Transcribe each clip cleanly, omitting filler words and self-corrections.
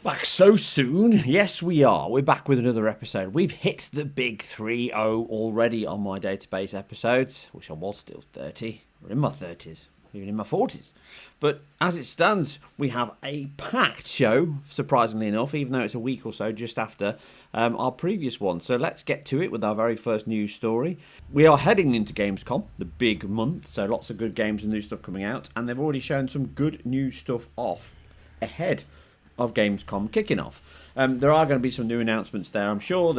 Back so soon? Yes, we are. We're back with another episode. We've hit the big 3-0 already on my database episodes. Wish I was still 30. Or in my 30s. Even in my 40s. But as it stands, we have a packed show, surprisingly enough, even though it's a week or so just after our previous one. So let's get to it with our very first news story. We are heading into Gamescom, the big month, so lots of good games and new stuff coming out. And they've already shown some good new stuff off ahead of Gamescom kicking off. There are going to be some new announcements there, I'm sure.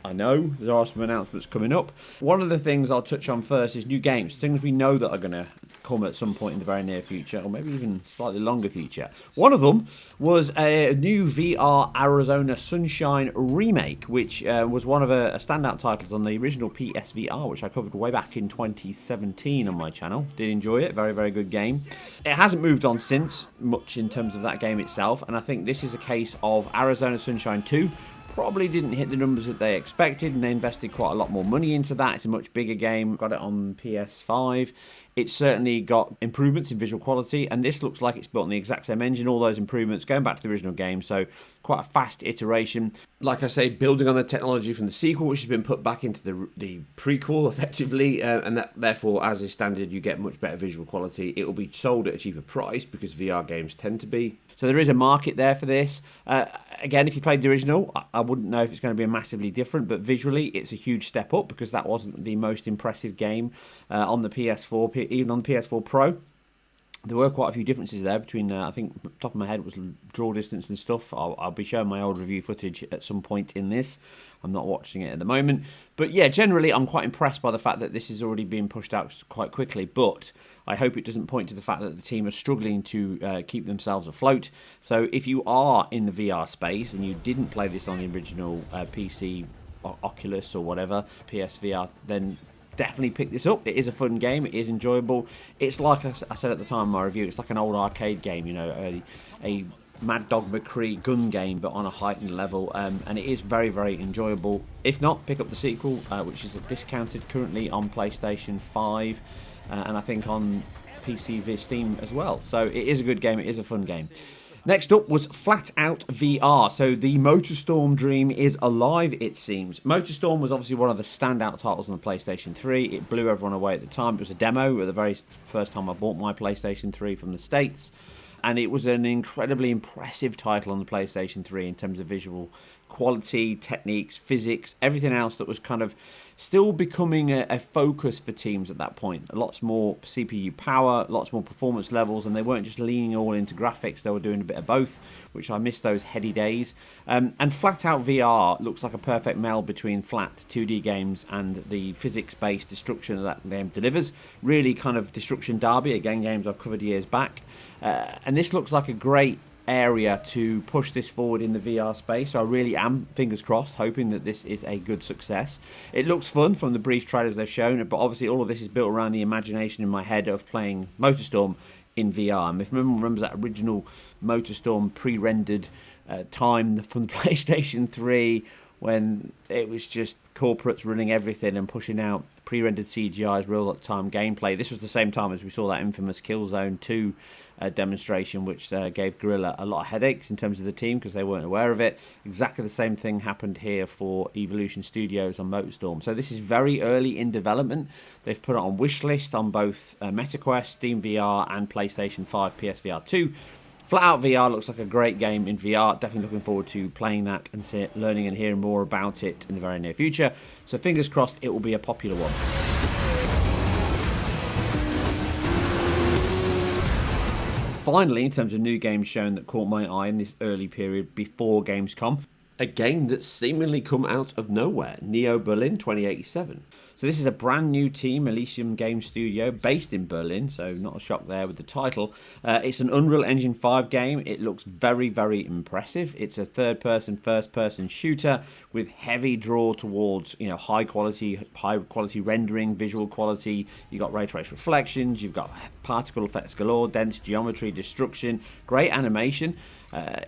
I know there are some announcements coming up. One of the things I'll touch on first is new games, things we know that are going to come at some point in the very near future, or maybe even slightly longer future. One of them was a new VR Arizona Sunshine remake, which was one of a standout titles on the original PSVR, which I covered way back in 2017 on my channel. Did enjoy it, very, very good game. It hasn't moved on since, much in terms of that game itself, and I think this is a case of Arizona Sunshine 2 probably didn't hit the numbers that they expected, and they invested quite a lot more money into that. It's a much bigger game, got it on PS5. It's certainly got improvements in visual quality, and this looks like it's built on the exact same engine, all those improvements going back to the original game, so quite a fast iteration. Like I say, building on the technology from the sequel, which has been put back into the prequel, effectively, and that therefore, as is standard, you get much better visual quality. It will be sold at a cheaper price, because VR games tend to be. So there is a market there for this. Again, if you played the original, I wouldn't know if it's going to be massively different, but visually it's a huge step up, because that wasn't the most impressive game on the PS4, even on the PS4 Pro. There were quite a few differences there between, I think, top of my head was draw distance and stuff. I'll be showing my old review footage at some point in this. I'm not watching it at the moment. But yeah, generally, I'm quite impressed by the fact that this is already being pushed out quite quickly. But I hope it doesn't point to the fact that the team are struggling to keep themselves afloat. So if you are in the VR space and you didn't play this on the original PC, Oculus or whatever, PSVR, then definitely pick this up. It is a fun game. It is enjoyable. It's like I said at the time of my review, it's like an old arcade game, you know, a Mad Dog McCree gun game, but on a heightened level, and it is very, very enjoyable. If not, pick up the sequel, which is discounted currently on PlayStation 5, and I think on PC via Steam as well. So it is a good game. It is a fun game. Next up was Flat Out VR. So the Motorstorm dream is alive, it seems. Motorstorm was obviously one of the standout titles on the PlayStation 3. It blew everyone away at the time. It was a demo at the very first time I bought my PlayStation 3 from the States. And it was an incredibly impressive title on the PlayStation 3 in terms of visual quality, techniques, physics, everything else that was kind of still becoming a focus for teams at that point. Lots more CPU power, lots more performance levels, and they weren't just leaning all into graphics, they were doing a bit of both, which I miss those heady days. And Flat Out VR looks like a perfect meld between flat 2D games and the physics-based destruction that game delivers. Really kind of Destruction Derby, again, games I've covered years back. And this looks like a great area to push this forward in the VR space. So I really am, fingers crossed, hoping that this is a good success. It looks fun from the brief trailers they've shown, but obviously all of this is built around the imagination in my head of playing Motorstorm in VR. And if anyone remembers that original Motorstorm pre-rendered time from the PlayStation 3, when it was just corporates running everything and pushing out pre-rendered CGI's real-time gameplay. This was the same time as we saw that infamous Killzone 2 demonstration, which gave Guerrilla a lot of headaches in terms of the team because they weren't aware of it. Exactly the same thing happened here for Evolution Studios on Motorstorm. So this is very early in development. They've put it on wishlist on both MetaQuest, Steam VR, and PlayStation 5 PSVR 2. Flat Out VR looks like a great game in VR. Definitely looking forward to playing that and learning and hearing more about it in the very near future. So fingers crossed it will be a popular one. Finally, in terms of new games shown that caught my eye in this early period before Gamescom, a game that's seemingly come out of nowhere, Neo Berlin 2087. So this is a brand new team, Elysium Game Studio, based in Berlin, so not a shock there with the title. It's an Unreal Engine 5 game. It looks very, very impressive. It's a third-person, first-person shooter with heavy draw towards, high quality rendering, visual quality. You've got ray trace reflections, you've got particle effects galore, dense geometry, destruction, great animation.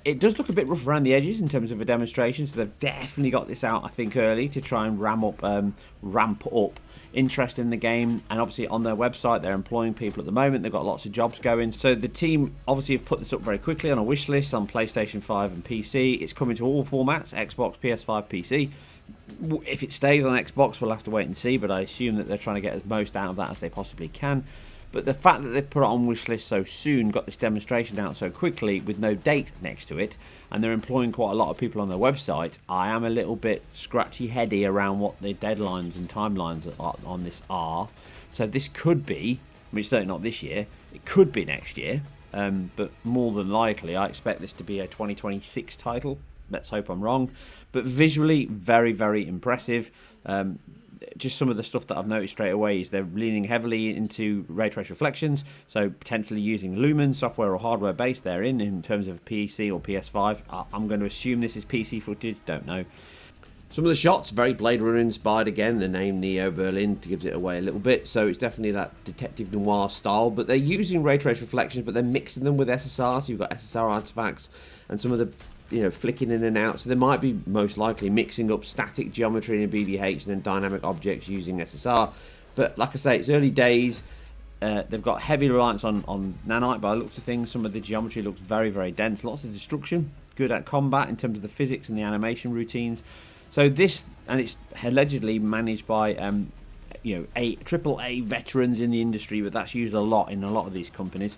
It does look a bit rough around the edges in terms of a demonstration, so they've definitely got this out, I think, early to try and ramp up interest in the game, and obviously on their website they're employing people at the moment. They've got lots of jobs going, so the team obviously have put this up very quickly on a wish list on PlayStation 5 and PC. It's coming to all formats: Xbox, PS5, PC. If it stays on Xbox, we'll have to wait and see, but I assume that they're trying to get as most out of that as they possibly can. But the fact that they've put it on wish list so soon, got this demonstration out so quickly with no date next to it, and they're employing quite a lot of people on their website, I am a little bit scratchy heady around what the deadlines and timelines on this are. So this could be, I mean, it's certainly not this year, it could be next year, but more than likely I expect this to be a 2026 title. Let's hope I'm wrong. But visually, very, very impressive. Just some of the stuff that I've noticed straight away is they're leaning heavily into ray trace reflections, so potentially using Lumen software or hardware based therein in terms of PC or PS5. I'm going to assume this is PC footage, don't know. Some of the shots, very Blade Runner inspired again. The name Neo Berlin gives it away a little bit, so it's definitely that detective noir style, but they're using ray trace reflections, but they're mixing them with SSR, so you've got SSR artifacts and some of the flicking in and out, so they might be most likely mixing up static geometry in BDH and then dynamic objects using SSR. But like I say, it's early days. They've got heavy reliance on nanite by the looks of things. Some of the geometry looks very, very dense. Lots of destruction. Good at combat in terms of the physics and the animation routines. So this, and it's allegedly managed by AAA veterans in the industry, but that's used a lot in a lot of these companies.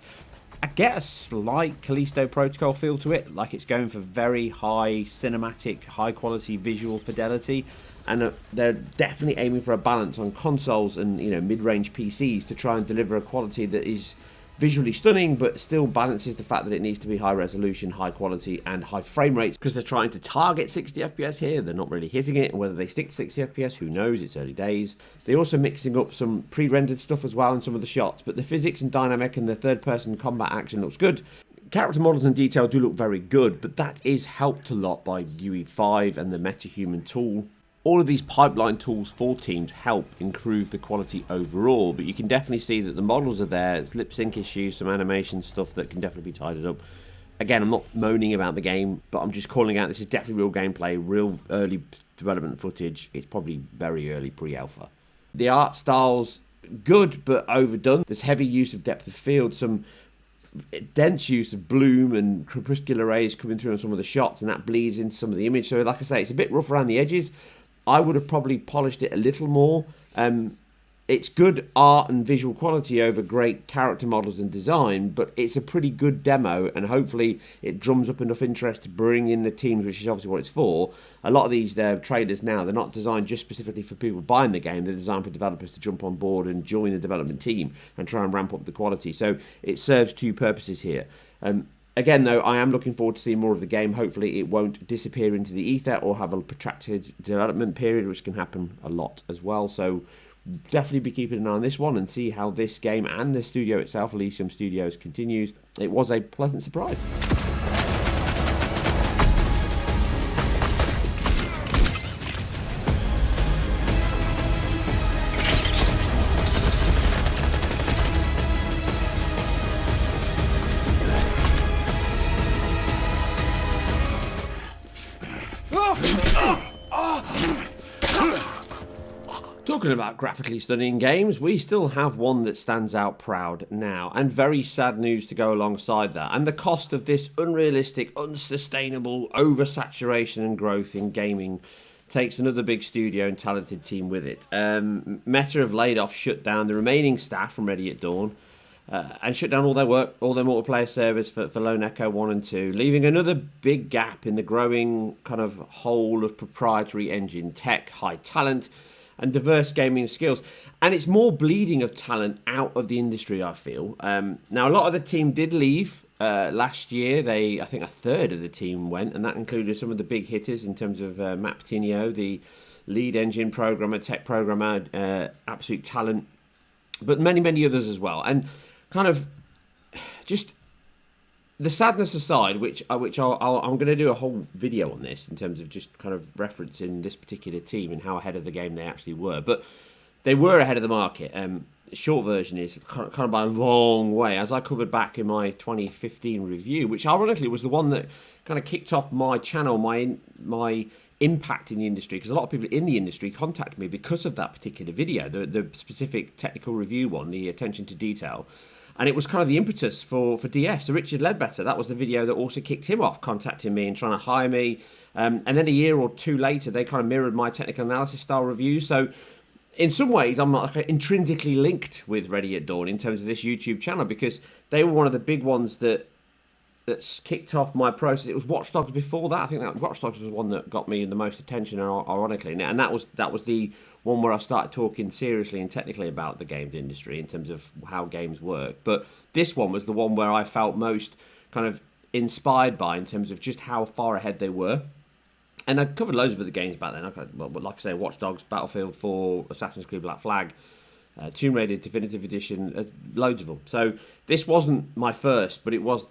I get a slight Callisto Protocol feel to it, like it's going for very high cinematic, high quality visual fidelity, and they're definitely aiming for a balance on consoles and mid-range PCs to try and deliver a quality that is visually stunning, but still balances the fact that it needs to be high resolution, high quality, and high frame rates, because they're trying to target 60 FPS here. They're not really hitting it, and whether they stick to 60 FPS, who knows, it's early days. They're also mixing up some pre-rendered stuff as well in some of the shots, but the physics and dynamic and the third-person combat action looks good. Character models and detail do look very good, but that is helped a lot by UE5 and the MetaHuman tool. All of these pipeline tools for teams help improve the quality overall, but you can definitely see that the models are there. It's lip sync issues, some animation stuff that can definitely be tidied up. Again, I'm not moaning about the game, but I'm just calling out this is definitely real gameplay, real early development footage. It's probably very early pre-alpha. The art style's good, but overdone. There's heavy use of depth of field, some dense use of bloom and crepuscular rays coming through on some of the shots, and that bleeds into some of the image. So like I say, it's a bit rough around the edges. I would have probably polished it a little more. It's good art and visual quality over great character models and design, but it's a pretty good demo, and hopefully it drums up enough interest to bring in the teams, which is obviously what it's for. A lot of these trailers now, they're not designed just specifically for people buying the game. They're designed for developers to jump on board and join the development team and try and ramp up the quality. So it serves two purposes here. Again, though, I am looking forward to seeing more of the game. Hopefully it won't disappear into the ether or have a protracted development period, which can happen a lot as well. So definitely be keeping an eye on this one and see how this game and the studio itself, Elysium Studios, continues. It was a pleasant surprise. Talking about graphically stunning games, we still have one that stands out proud now, and very sad news to go alongside that, and the cost of this unrealistic, unsustainable oversaturation and growth in gaming takes another big studio and talented team with it. Meta have laid off, shut down the remaining staff from Ready at Dawn, and shut down all their work, all their multiplayer servers for Lone Echo 1 and 2, leaving another big gap in the growing kind of hole of proprietary engine tech, high talent, and diverse gaming skills. And it's more bleeding of talent out of the industry, I feel. Now, a lot of the team did leave last year. I think a third of the team went, and that included some of the big hitters in terms of Matt Patinio, the lead engine programmer, tech programmer, absolute talent, but many, many others as well. And kind of just the sadness aside, which I'm going to do a whole video on this in terms of just kind of referencing this particular team and how ahead of the game they actually were. But they were ahead of the market. Short version is kind of by a long way, as I covered back in my 2015 review, which ironically was the one that kind of kicked off my channel, my impact in the industry, because a lot of people in the industry contacted me because of that particular video, the specific technical review one, the attention to detail. And it was kind of the impetus for DF. So Richard Ledbetter, that was the video that also kicked him off, contacting me and trying to hire me. And then a year or two later, they kind of mirrored my technical analysis style review. So in some ways, I'm like intrinsically linked with Ready at Dawn in terms of this YouTube channel, because they were one of the big ones that's kicked off my process. It was Watch Dogs before that. I think that Watch Dogs was the one that got me the most attention, ironically. And that was the one where I started talking seriously and technically about the games industry in terms of how games work. But this one was the one where I felt most kind of inspired by, in terms of just how far ahead they were. And I covered loads of other games back then. Like I say, Watch Dogs, Battlefield 4, Assassin's Creed Black Flag, Tomb Raider Definitive Edition, loads of them. So this wasn't my first, but it was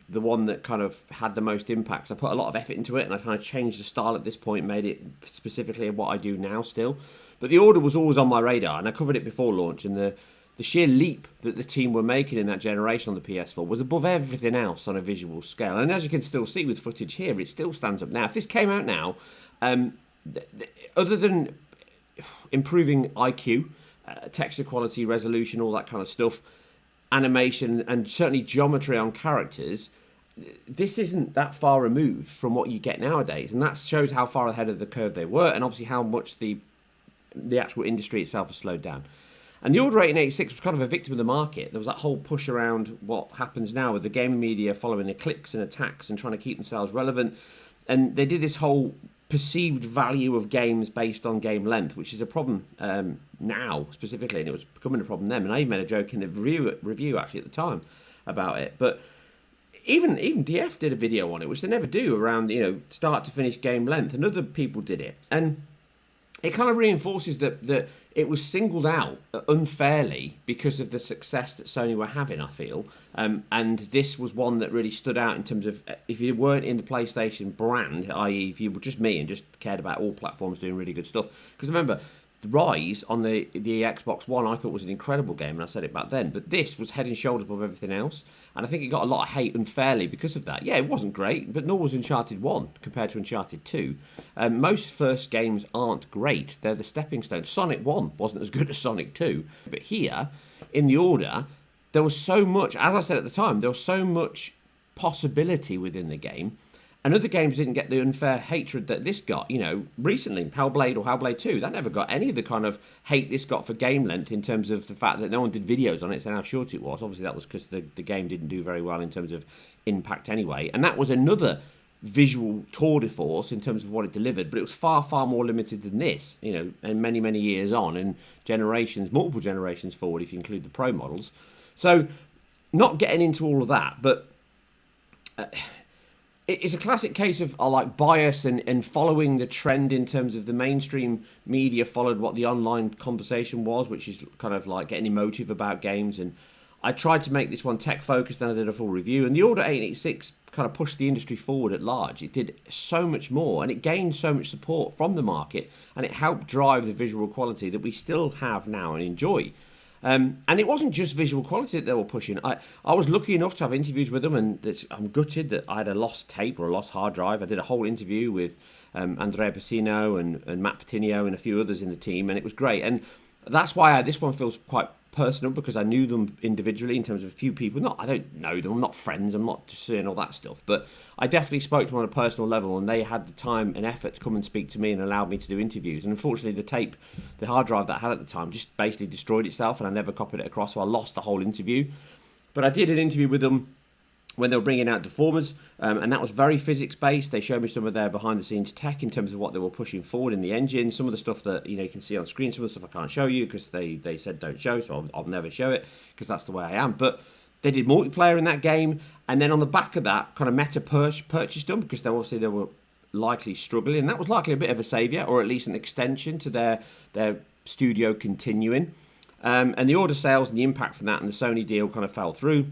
the one that kind of had the most impact. So I put a lot of effort into it, and I kind of changed the style at this point, made it specifically what I do now still. But the Order was always on my radar, and I covered it before launch, and the sheer leap that the team were making in that generation on the PS4 was above everything else on a visual scale. And as you can still see with footage here, it still stands up now. If this came out now, other than improving IQ, texture quality, resolution, all that kind of stuff, animation, and certainly geometry on characters, this isn't that far removed from what you get nowadays. And that shows how far ahead of the curve they were, and obviously how much the actual industry itself has slowed down. And the Order 1886 was kind of a victim of the market. There was that whole push around what happens now with the gaming media following the clicks and attacks and trying to keep themselves relevant. And they did this whole perceived value of games based on game length, which is a problem now specifically, and it was becoming a problem then. And I even made a joke in the review actually at the time about it. But even DF did a video on it, which they never do, around start to finish game length, and other people did it. And it kind of reinforces that it was singled out unfairly because of the success that Sony were having, I feel. And this was one that really stood out in terms of, if you weren't in the PlayStation brand, i.e. if you were just me and just cared about all platforms doing really good stuff. Because remember, Rise on the Xbox One I thought was an incredible game, and I said it back then, but this was head and shoulders above everything else, and I think it got a lot of hate unfairly because of that. Yeah, it wasn't great, but nor was Uncharted 1 compared to Uncharted 2. Most first games aren't great, they're the stepping stones. Sonic 1 wasn't as good as Sonic 2, but here, in the Order, there was so much, as I said at the time, there was so much possibility within the game. And other games didn't get the unfair hatred that this got. Recently, Hellblade or Hellblade 2, that never got any of the kind of hate this got for game length, in terms of the fact that no one did videos on it, saying how short it was. Obviously, that was because the game didn't do very well in terms of impact anyway. And that was another visual tour de force in terms of what it delivered, but it was far, far more limited than this, and many, many years on, and multiple generations forward, if you include the Pro models. So, not getting into all of that, but it's a classic case of bias and following the trend in terms of the mainstream media followed what the online conversation was, which is kind of like getting emotive about games. And I tried to make this one tech focused, and I did a full review. And the Order 886 kind of pushed the industry forward at large. It did so much more, and it gained so much support from the market, and it helped drive the visual quality that we still have now and enjoy. And it wasn't just visual quality that they were pushing. I was lucky enough to have interviews with them, and I'm gutted that I had a lost tape or a lost hard drive. I did a whole interview with Andrea Pacino and Matt Patinio and a few others in the team, and it was great. And that's why this one feels quite personal, because I knew them individually in terms of a few people. I don't know them, I'm not friends, I'm not just saying all that stuff, but I definitely spoke to them on a personal level, and they had the time and effort to come and speak to me and allowed me to do interviews. And unfortunately, the hard drive that I had at the time just basically destroyed itself, and I never copied it across, so I lost the whole interview. But I did an interview with them when they were bringing out Deformers, and that was very physics-based. They showed me some of their behind-the-scenes tech in terms of what they were pushing forward in the engine, some of the stuff that you can see on screen, some of the stuff I can't show you because they said don't show, so I'll never show it because that's the way I am. But they did multiplayer in that game, and then on the back of that, kind of Meta purchased them because they were likely struggling, and that was likely a bit of a saviour, or at least an extension to their studio continuing. And the Order sales and the impact from that and the Sony deal kind of fell through.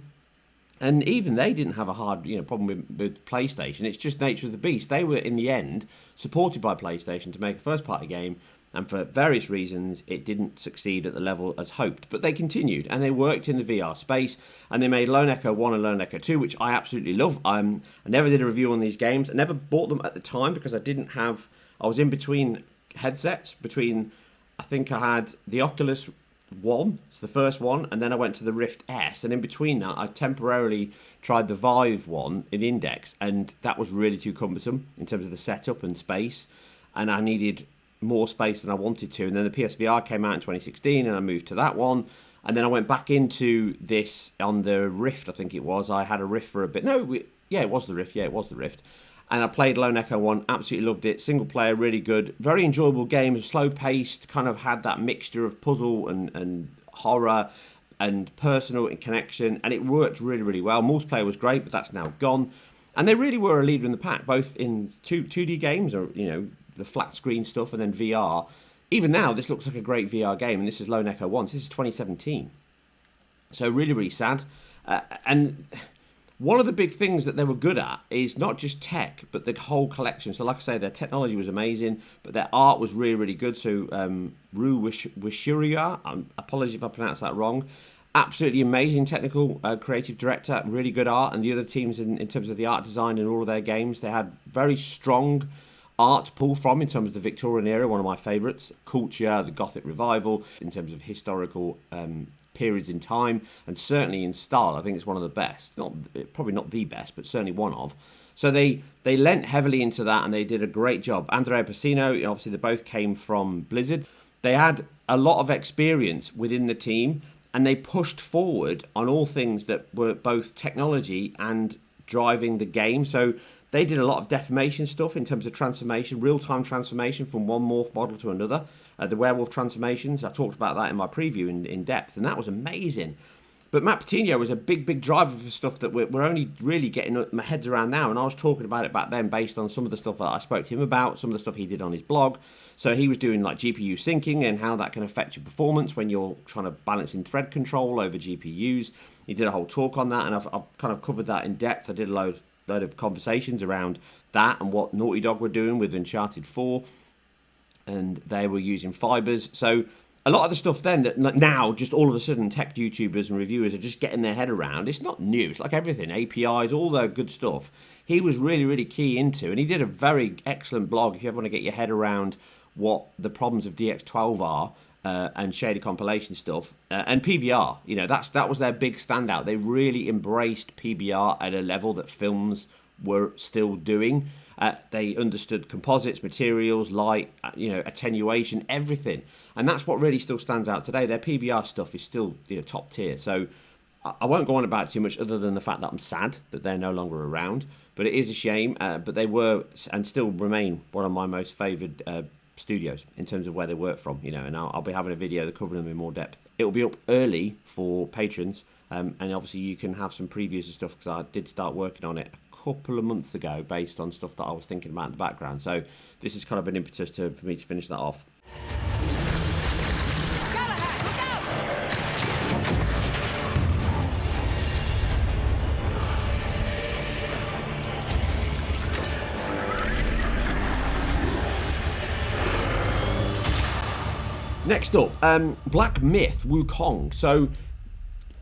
And even they didn't have a hard problem with PlayStation. It's just nature of the beast. They were, in the end, supported by PlayStation to make a first-party game, and for various reasons, it didn't succeed at the level as hoped. But they continued, and they worked in the VR space, and they made Lone Echo 1 and Lone Echo 2, which I absolutely love. I never did a review on these games. I never bought them at the time because I I was in between headsets, I think I had the Oculus One, it's the first one, and then I went to the Rift S, and in between that I temporarily tried the Vive one in Index, and that was really too cumbersome in terms of the setup and space, and I needed more space than I wanted to. And then the PSVR came out in 2016 and I moved to that one, and then I went back into this on the Rift. I think it was, I had a Rift for a bit. It was the Rift, and I played Lone Echo 1, absolutely loved it. Single player, really good, very enjoyable game, slow paced, kind of had that mixture of puzzle and horror and personal and connection, and it worked really, really well. Multiplayer was great, but that's now gone. And they really were a leader in the pack, both in 2D games, or the flat screen stuff, and then VR. Even now, this looks like a great VR game, and this is Lone Echo 1. This is 2017. So really, really sad. And one of the big things that they were good at is not just tech, but the whole collection. So like I say, their technology was amazing, but their art was really, really good. So Ru Wishuria, apologies if I pronounced that wrong, absolutely amazing technical creative director, really good art. And the other teams in terms of the art design in all of their games, they had very strong art to pull from in terms of the Victorian era, one of my favourites, culture, the Gothic revival, in terms of historical periods in time, and certainly in style. I think it's one of the best. Probably not the best, but certainly one of. So they lent heavily into that, and they did a great job. Andrea Pacino, obviously they both came from Blizzard. They had a lot of experience within the team, and they pushed forward on all things that were both technology and driving the game. So they did a lot of deformation stuff in terms of transformation, real-time transformation from one morph model to another. The werewolf transformations, I talked about that in my preview in depth, and that was amazing. But Matt Patino was a big driver for stuff that we're only really getting my heads around now, and I was talking about it back then based on some of the stuff that I spoke to him about, some of the stuff he did on his blog. So he was doing like GPU syncing and how that can affect your performance when you're trying to balance in thread control over GPUs. He did a whole talk on that, and I've kind of covered that in depth. I did a load of conversations around that and what Naughty Dog were doing with Uncharted 4, and they were using fibers. So a lot of the stuff then that now just all of a sudden tech YouTubers and reviewers are just getting their head around, it's not new. It's like everything, APIs, all that good stuff. He was really, really key into, and he did a very excellent blog if you ever want to get your head around what the problems of DX12 are, and shaded compilation stuff, and PBR. That was their big standout. They really embraced PBR at a level that films were still doing. They understood composites, materials, light, attenuation, everything, and that's what really still stands out today. Their PBR stuff is still top tier. So I won't go on about it too much, other than the fact that I'm sad that they're no longer around. But it is a shame. But they were and still remain one of my most favoured studios in terms of where they work from, and I'll be having a video covering them in more depth. It'll be up early for patrons, and obviously you can have some previews and stuff, because I did start working on it a couple of months ago based on stuff that I was thinking about in the background. So this is kind of an impetus for me to finish that off. Next up, Black Myth Wukong. So,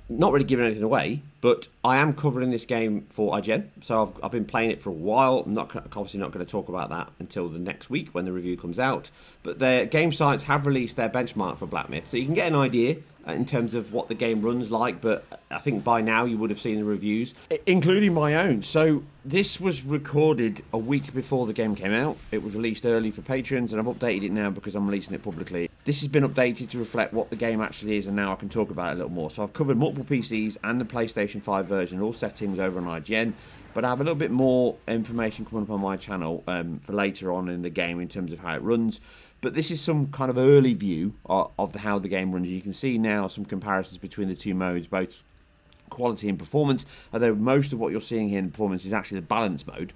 not really giving anything away, but I am covering this game for IGN. So I've been playing it for a while. I'm obviously not going to talk about that until the next week when the review comes out. But their game sites have released their benchmark for Black Myth, so you can get an idea in terms of what the game runs like. But I think by now you would have seen the reviews, including my own. So this was recorded a week before the game came out. It was released early for patrons, and I've updated it now because I'm releasing it publicly. This has been updated to reflect what the game actually is, and now I can talk about it a little more. So I've covered multiple PCs and the PlayStation 5 version, all settings over on IGN, but I have a little bit more information coming up on my channel for later on in the game in terms of how it runs. But this is some kind of early view of how the game runs. You can see now some comparisons between the two modes, both quality and performance, although most of what you're seeing here in performance is actually the balance mode.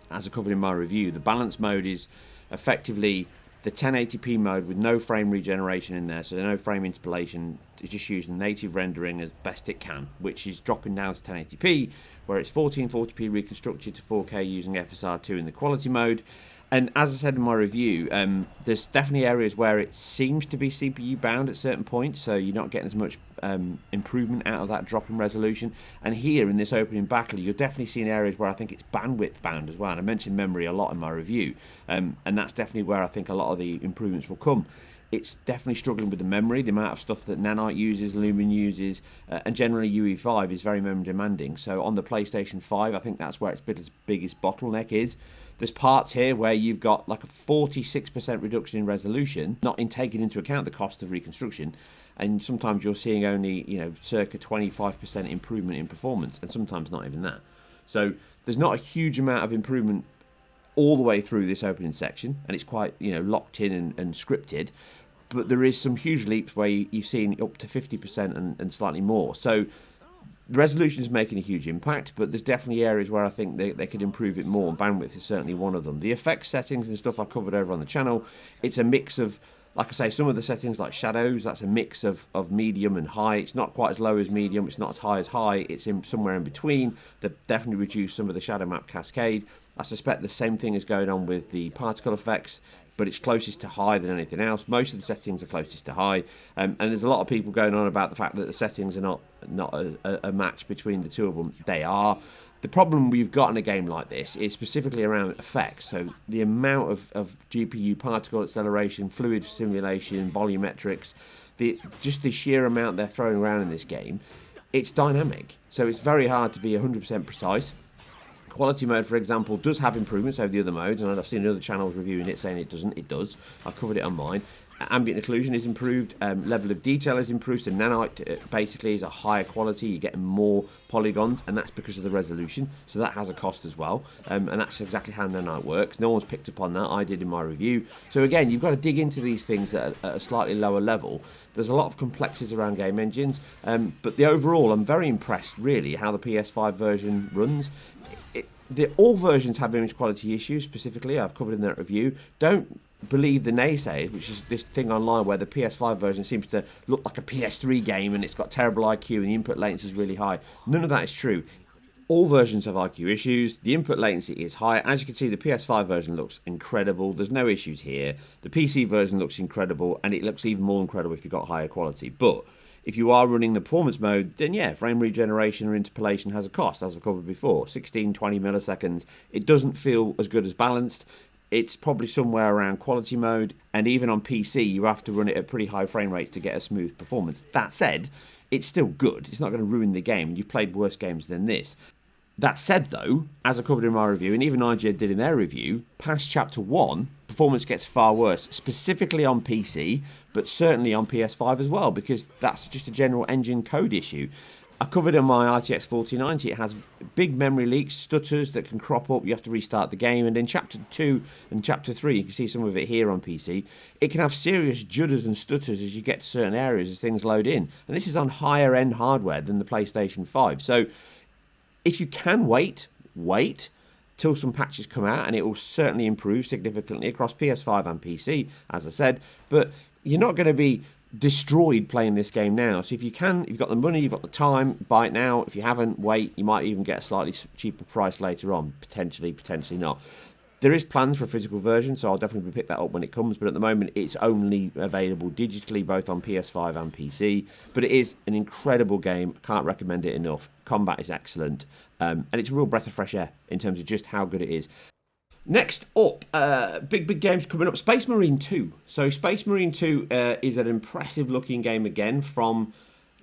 As I covered in my review, the balance mode is effectively the 1080p mode with no frame regeneration in there, so no frame interpolation. It's just using native rendering as best it can, which is dropping down to 1080p, where it's 1440p reconstructed to 4K using FSR2 in the quality mode. And as I said in my review, there's definitely areas where it seems to be CPU bound at certain points, so you're not getting as much improvement out of that drop in resolution. And here in this opening battle, you're definitely seeing areas where I think it's bandwidth bound as well. And I mentioned memory a lot in my review, and that's definitely where I think a lot of the improvements will come. It's definitely struggling with the memory, the amount of stuff that Nanite uses, Lumen uses, and generally UE5 is very memory demanding. So on the PlayStation 5, I think that's where its biggest bottleneck is. There's parts here where you've got like a 46% reduction in resolution, not in taking into account the cost of reconstruction, and sometimes you're seeing only, circa 25% improvement in performance, and sometimes not even that. So there's not a huge amount of improvement all the way through this opening section, and it's quite locked in and scripted. But there is some huge leaps where you've seen up to 50% and slightly more. So the resolution is making a huge impact, but there's definitely areas where I think they could improve it more, and bandwidth is certainly one of them. The effects settings and stuff I covered over on the channel, it's a mix of, like I say, some of the settings like shadows, that's a mix of medium and high. It's not quite as low as medium, it's not as high, it's somewhere in between. They've definitely reduced some of the shadow map cascade. I suspect the same thing is going on with the particle effects, but it's closest to high than anything else. Most of the settings are closest to high, and there's a lot of people going on about the fact that the settings are not a match between the two of them. They are. The problem we've got in a game like this is specifically around effects. So the amount of GPU particle acceleration, fluid simulation, volumetrics, just the sheer amount they're throwing around in this game, it's dynamic. So it's very hard to be 100% precise. Quality mode, for example, does have improvements over the other modes, and I've seen other channels reviewing it saying it doesn't. It does. I covered it on mine. Ambient occlusion is improved, level of detail is improved, so nanite basically is a higher quality, you're getting more polygons, and that's because of the resolution, so that has a cost as well, and that's exactly how nanite works. No one's picked up on that, I did in my review. So again, you've got to dig into these things at a slightly lower level. There's a lot of complexities around game engines, but the overall, I'm very impressed really how the PS5 version runs. All versions have image quality issues, specifically, I've covered in that review. Don't believe the naysayers, which is this thing online where the PS5 version seems to look like a PS3 game and it's got terrible IQ and the input latency is really high. None of that is true. All versions have IQ issues. The input latency is high. As you can see, the PS5 version looks incredible. There's no issues here. The PC version looks incredible, and it looks even more incredible if you've got higher quality. But if you are running the performance mode, then yeah, frame regeneration or interpolation has a cost, as I've covered before. 16, 20 milliseconds. It doesn't feel as good as balanced. It's probably somewhere around quality mode, and even on PC, you have to run it at pretty high frame rates to get a smooth performance. That said, it's still good. It's not going to ruin the game. You've played worse games than this. That said, though, as I covered in my review, and even IGN did in their review, past Chapter 1, performance gets far worse, specifically on PC, but certainly on PS5 as well, because that's just a general engine code issue. I covered in my RTX 4090, it has big memory leaks, stutters that can crop up, you have to restart the game, and in Chapter 2 and Chapter 3, you can see some of it here on PC, it can have serious judders and stutters as you get to certain areas as things load in. And this is on higher end hardware than the PlayStation 5. So if you can wait till some patches come out, and it will certainly improve significantly across PS5 and PC, as I said, but you're not going to be destroyed playing this game now. So if you can, you've got the money, you've got the time, buy it now. If you haven't, wait. You might even get a slightly cheaper price later on, potentially not. There is plans for a physical version, so I'll definitely pick that up when it comes, but at the moment it's only available digitally, both on PS5 and PC. But it is an incredible game. I can't recommend it enough. Combat is excellent, and it's a real breath of fresh air in terms of just how good it is. Next up, big games coming up. Space Marine 2. So Space Marine 2 is an impressive looking game again from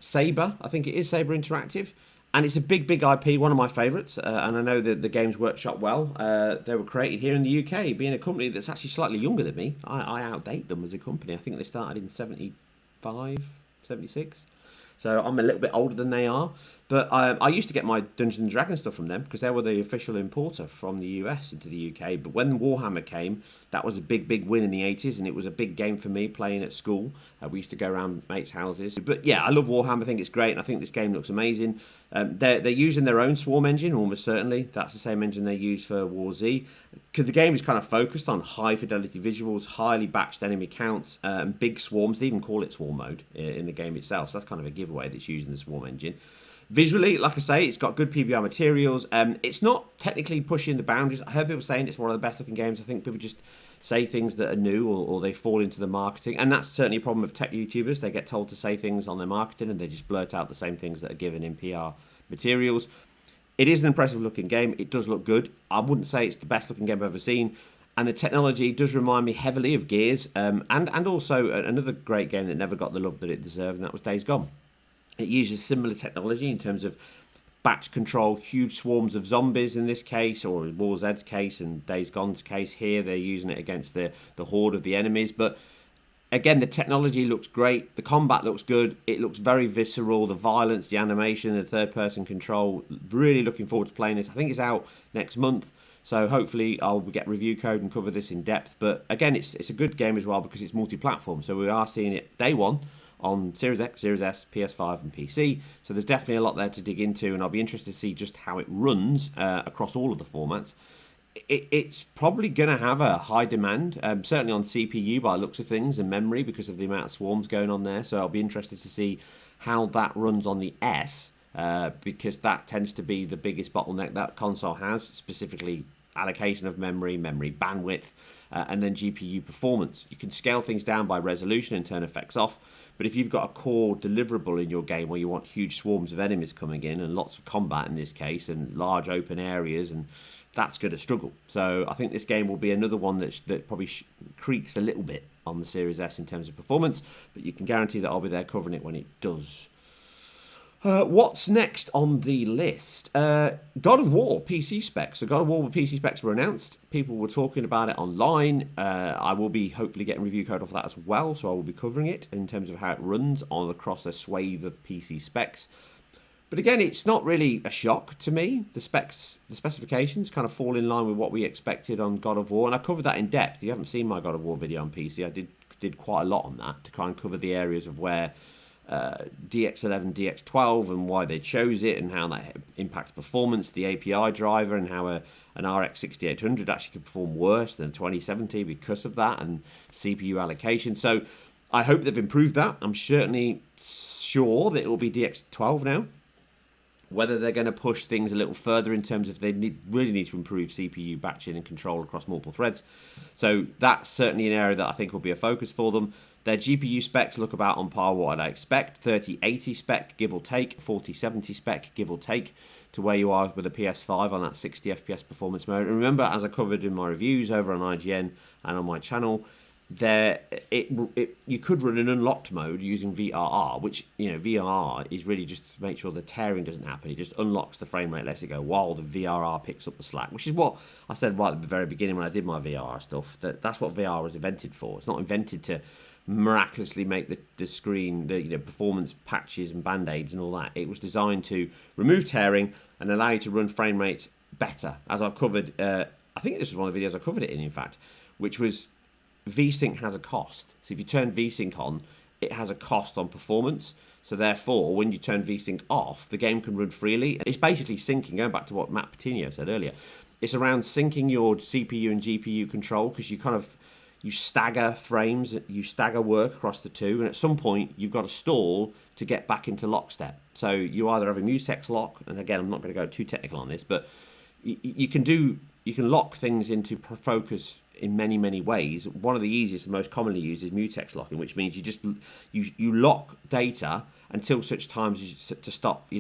Saber. I think it is Saber Interactive. And it's a big IP, one of my favourites. And I know that the Games Workshop well. They were created here in the UK, being a company that's actually slightly younger than me. I outdate them as a company. I think they started in 75, 76. So I'm a little bit older than they are. But I used to get my Dungeons & Dragons stuff from them because they were the official importer from the US into the UK. But when Warhammer came, that was a big win in the 80s, and it was a big game for me playing at school. We used to go around mates' houses. But yeah, I love Warhammer. I think it's great, and I think this game looks amazing. They're using their own Swarm engine, almost certainly. That's the same engine they use for War Z. Because the game is kind of focused on high-fidelity visuals, highly batched enemy counts, big swarms. They even call it Swarm mode in the game itself, so that's kind of a giveaway that's using the Swarm engine. Visually, like I say, it's got good PBR materials. It's not technically pushing the boundaries. I heard people saying it's one of the best looking games. I think people just say things that are new, or they fall into the marketing. And that's certainly a problem with tech YouTubers. They get told to say things on their marketing and they just blurt out the same things that are given in PR materials. It is an impressive looking game. It does look good. I wouldn't say it's the best looking game I've ever seen. And the technology does remind me heavily of Gears, and also another great game that never got the love that it deserved, and that was Days Gone. It uses similar technology in terms of batch control, huge swarms of zombies in this case, or in War Z's case and Days Gone's case here. They're using it against the horde of the enemies. But again, the technology looks great. The combat looks good. It looks very visceral. The violence, the animation, the third-person control. Really looking forward to playing this. I think it's out next month. So hopefully I'll get review code and cover this in depth. But again, it's a good game as well because it's multi-platform. So we are seeing it day one on Series X, Series S, PS5 and PC. So there's definitely a lot there to dig into, and I'll be interested to see just how it runs across all of the formats. It's probably going to have a high demand, certainly on CPU by the looks of things, and memory because of the amount of swarms going on there. So I'll be interested to see how that runs on the S, because that tends to be the biggest bottleneck that console has, specifically allocation of memory bandwidth, and then GPU performance. You can scale things down by resolution and turn effects off, but if you've got a core deliverable in your game where you want huge swarms of enemies coming in and lots of combat in this case and large open areas, and that's going to struggle. So I think this game will be another one that probably creaks a little bit on the Series S in terms of performance, but you can guarantee that I'll be there covering it when it does. What's next on the list? God of War PC specs. So God of War PC specs were announced. People were talking about it online. I will be hopefully getting review code off that as well, so I will be covering it in terms of how it runs on across a swathe of PC specs. But again, it's not really a shock to me. The specifications kind of fall in line with what we expected on God of War, and I covered that in depth. If you haven't seen my God of War video on PC, I did quite a lot on that to try and cover the areas of where DX11, DX12 and why they chose it and how that impacts performance, the API driver, and how an RX 6800 actually could perform worse than a 2070 because of that, and CPU allocation. So I hope they've improved that. I'm certainly sure that it will be DX12 now. Whether they're going to push things a little further in terms of really need to improve CPU batching and control across multiple threads. So that's certainly an area that I think will be a focus for them. Their GPU specs look about on par with what I'd expect. 3080 spec, give or take. 4070 spec, give or take, to where you are with a PS5 on that 60 FPS performance mode. And remember, as I covered in my reviews over on IGN and on my channel, you could run an unlocked mode using VRR, which, VRR is really just to make sure the tearing doesn't happen. It just unlocks the frame rate, lets it go, while the VRR picks up the slack, which is what I said right at the very beginning when I did my VR stuff. That's what VR was invented for. It's not invented to miraculously make the screen, the performance patches and band-aids and all that. It was designed to remove tearing and allow you to run frame rates better. As I've covered, I think this was one of the videos I covered it in fact, which was VSync has a cost. So if you turn VSync on, it has a cost on performance. So therefore, when you turn VSync off, the game can run freely. It's basically syncing, going back to what Matt Patino said earlier. It's around syncing your CPU and GPU control, because you stagger frames, you stagger work across the two, and at some point you've got to stall to get back into lockstep. So you either have a mutex lock, and again, I'm not going to go too technical on this, but you can lock things into focus in many ways. One of the easiest and most commonly used is mutex locking, which means you lock data until such times to stop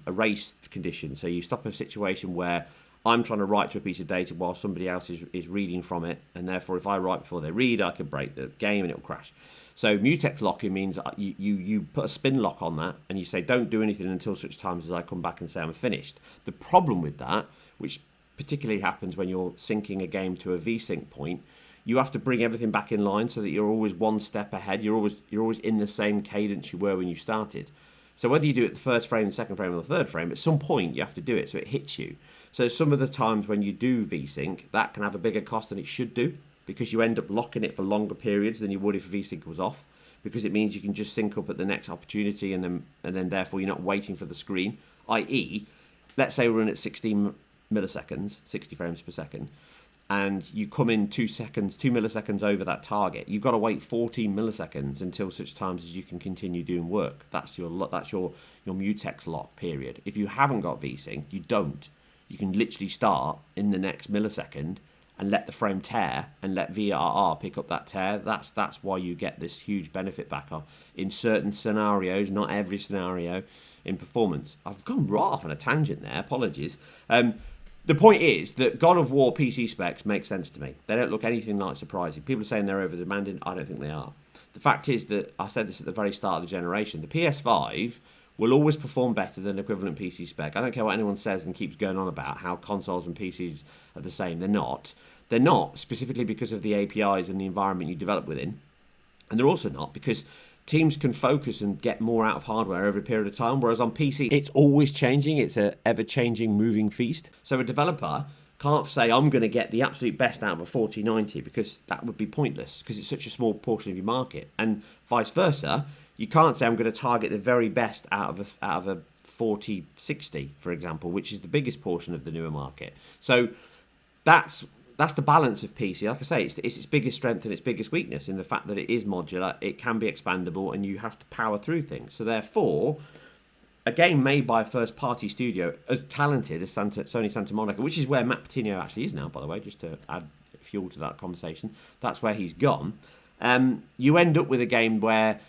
erase condition. So you stop a situation where I'm trying to write to a piece of data while somebody else is reading from it, and therefore if I write before they read, I could break the game and it'll crash. So mutex locking means you put a spin lock on that and you say don't do anything until such times as I come back and say I'm finished. The problem with that, which particularly happens when you're syncing a game to a VSync point, you have to bring everything back in line so that you're always one step ahead. You're always in the same cadence you were when you started. So whether you do it the first frame, the second frame, or the third frame, at some point you have to do it so it hits you. So some of the times when you do VSync, that can have a bigger cost than it should do, because you end up locking it for longer periods than you would if VSync was off, because it means you can just sync up at the next opportunity and then therefore you're not waiting for the screen, i.e., let's say we're in at 16 milliseconds, 60 frames per second. and you come in 2 milliseconds over that target, you've got to wait 14 milliseconds until such times as you can continue doing work. That's your mutex lock period. If you haven't got VSync, you don't. You can literally start in the next millisecond and let the frame tear and let VRR pick up that tear. That's why you get this huge benefit back on in certain scenarios, not every scenario, in performance. I've gone right off on a tangent there, apologies. The point is that God of War PC specs make sense to me. They don't look anything like surprising. People are saying they're over demanding. I don't think they are. The fact is that, I said this at the very start of the generation, the PS5 will always perform better than equivalent PC spec. I don't care what anyone says and keeps going on about how consoles and PCs are the same. They're not. They're not, specifically because of the APIs and the environment you develop within. And they're also not because teams can focus and get more out of hardware over a period of time, whereas on PC, it's always changing. It's an ever-changing, moving feast. So a developer can't say, I'm going to get the absolute best out of a 4090, because that would be pointless, because it's such a small portion of your market. And vice versa, you can't say, I'm going to target the very best out of a 4060, for example, which is the biggest portion of the newer market. So that's the balance of PC. Like I say, it's its biggest strength and its biggest weakness in the fact that it is modular, it can be expandable, and you have to power through things. So therefore, a game made by a first-party studio as talented as Sony Santa Monica, which is where Matt Patino actually is now, by the way, just to add fuel to that conversation, that's where he's gone. You end up with a game where